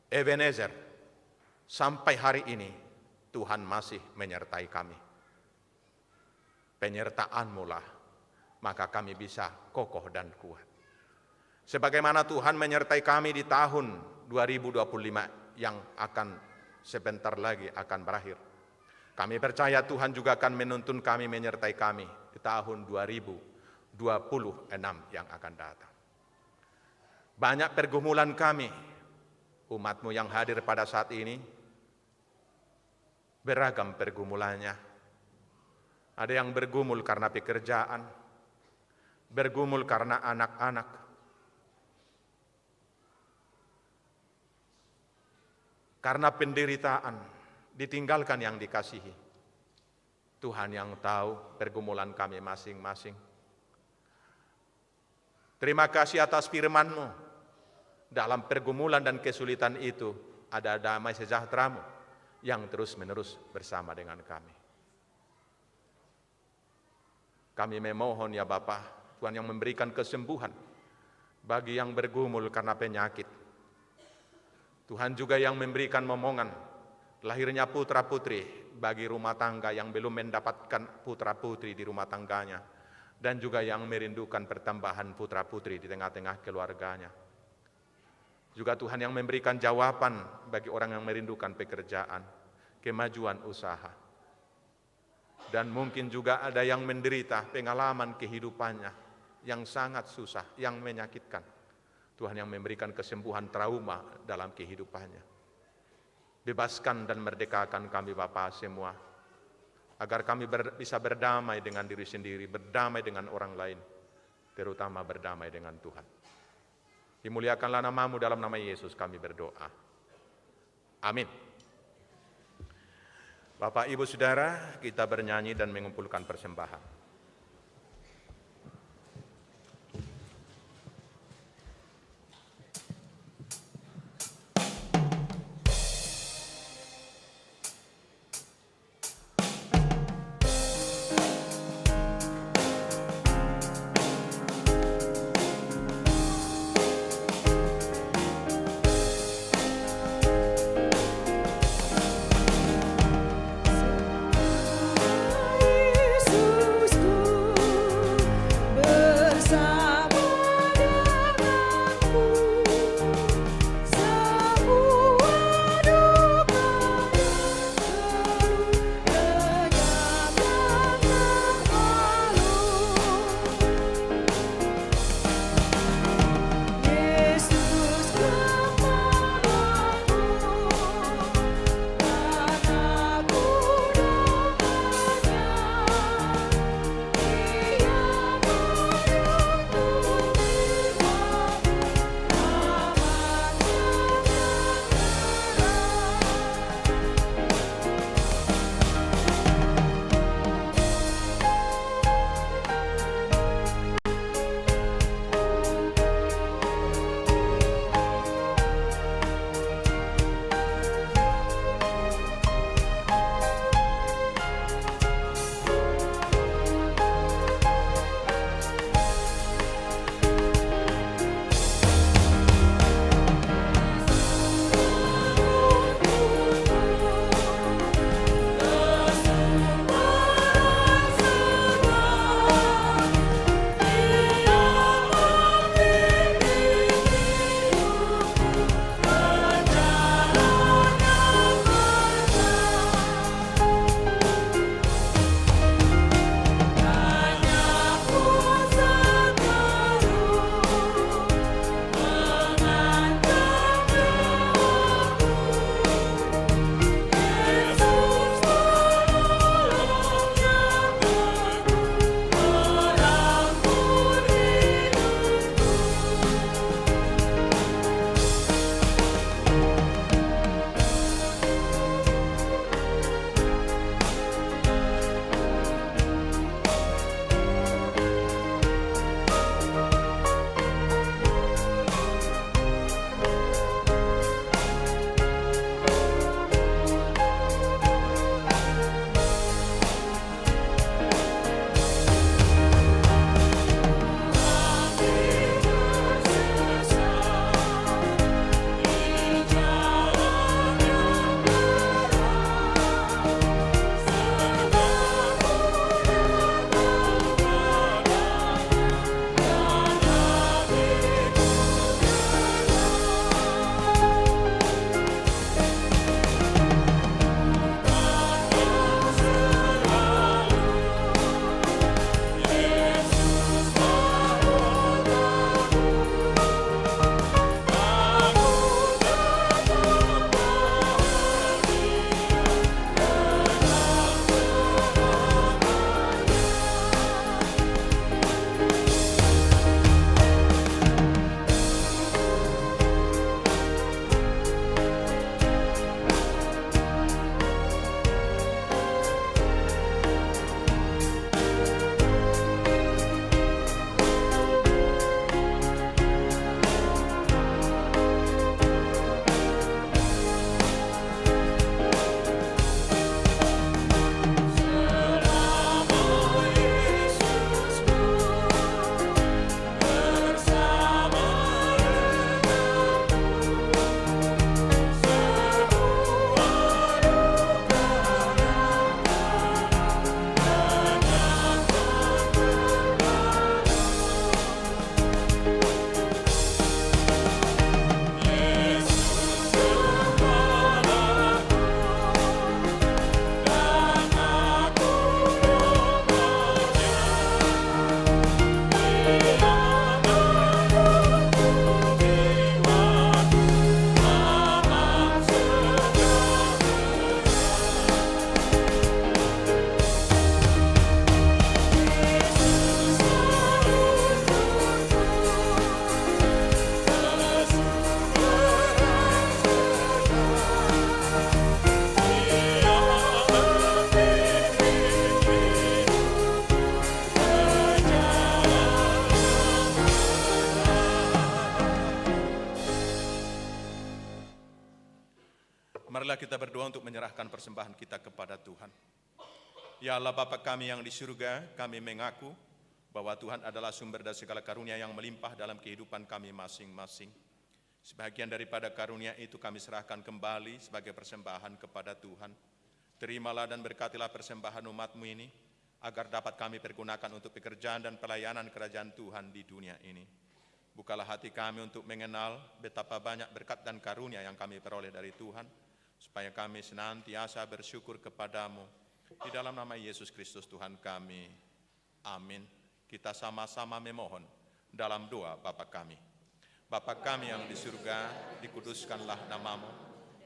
Ebenezer, sampai hari ini Tuhan masih menyertai kami. Penyertaan-Mu lah, maka kami bisa kokoh dan kuat. Sebagaimana Tuhan menyertai kami di tahun 2025 yang akan sebentar lagi akan berakhir. Kami percaya Tuhan juga akan menuntun kami, menyertai kami di tahun 2026 yang akan datang. Banyak pergumulan kami, umat-Mu yang hadir pada saat ini, beragam pergumulannya. Ada yang bergumul karena pekerjaan, bergumul karena anak-anak, karena penderitaan, ditinggalkan yang dikasihi. Tuhan yang tahu pergumulan kami masing-masing. Terima kasih atas firman-Mu. Dalam pergumulan dan kesulitan itu ada damai sejahtera-Mu yang terus-menerus bersama dengan kami. Kami memohon ya Bapa, Tuhan yang memberikan kesembuhan bagi yang bergumul karena penyakit. Tuhan juga yang memberikan momongan lahirnya putra-putri bagi rumah tangga yang belum mendapatkan putra-putri di rumah tangganya, dan juga yang merindukan pertambahan putra-putri di tengah-tengah keluarganya. Juga Tuhan yang memberikan jawaban bagi orang yang merindukan pekerjaan, kemajuan usaha. Dan mungkin juga ada yang menderita pengalaman kehidupannya yang sangat susah, yang menyakitkan. Tuhan yang memberikan kesembuhan trauma dalam kehidupannya. Bebaskan dan merdekakan kami Bapa semua, agar kami bisa berdamai dengan diri sendiri, berdamai dengan orang lain, terutama berdamai dengan Tuhan. Dimuliakanlah nama-Mu, dalam nama Yesus kami berdoa. Amin. Bapak, Ibu, Saudara, kita bernyanyi dan mengumpulkan persembahan. Yesus Marilah kita berdoa untuk menyerahkan persembahan kita kepada Tuhan. Ya Allah Bapa kami yang di surga, kami mengaku bahwa Tuhan adalah sumber dari segala karunia yang melimpah dalam kehidupan kami masing-masing. Sebagian daripada karunia itu kami serahkan kembali sebagai persembahan kepada Tuhan. Terimalah dan berkatilah persembahan umat-Mu ini, agar dapat kami pergunakan untuk pekerjaan dan pelayanan kerajaan Tuhan di dunia ini. Bukalah hati kami untuk mengenal betapa banyak berkat dan karunia yang kami peroleh dari Tuhan, supaya kami senantiasa bersyukur kepadamu. Di dalam nama Yesus Kristus Tuhan kami. Amin. Kita sama-sama memohon dalam doa Bapa kami. Bapa kami yang di surga, dikuduskanlah namamu,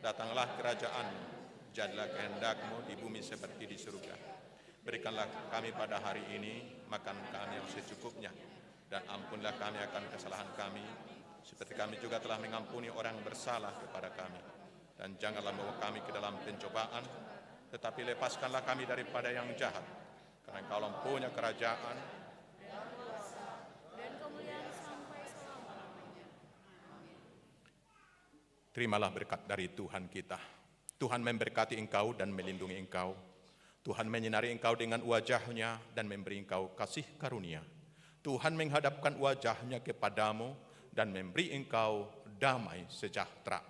datanglah kerajaan-Mu, jadilah kehendak-Mu di bumi seperti di surga. Berikanlah kami pada hari ini makan kami yang secukupnya, dan ampunilah kami akan kesalahan kami, seperti kami juga telah mengampuni orang bersalah kepada kami. Dan janganlah membawa kami ke dalam pencobaan, tetapi lepaskanlah kami daripada yang jahat, karena Engkau punya kerajaan, dan kemuliaan sampai selama-lamanya. terimalah berkat dari Tuhan kita. Tuhan memberkati engkau dan melindungi engkau. Tuhan menyinari engkau dengan wajah-Nya dan memberi engkau kasih karunia. Tuhan menghadapkan wajah-Nya kepadamu dan memberi engkau damai sejahtera.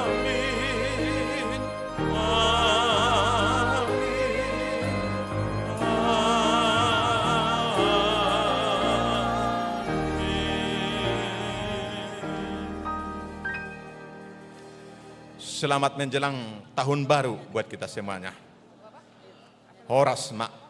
Amin. Selamat menjelang tahun baru buat kita semuanya. Horas mak.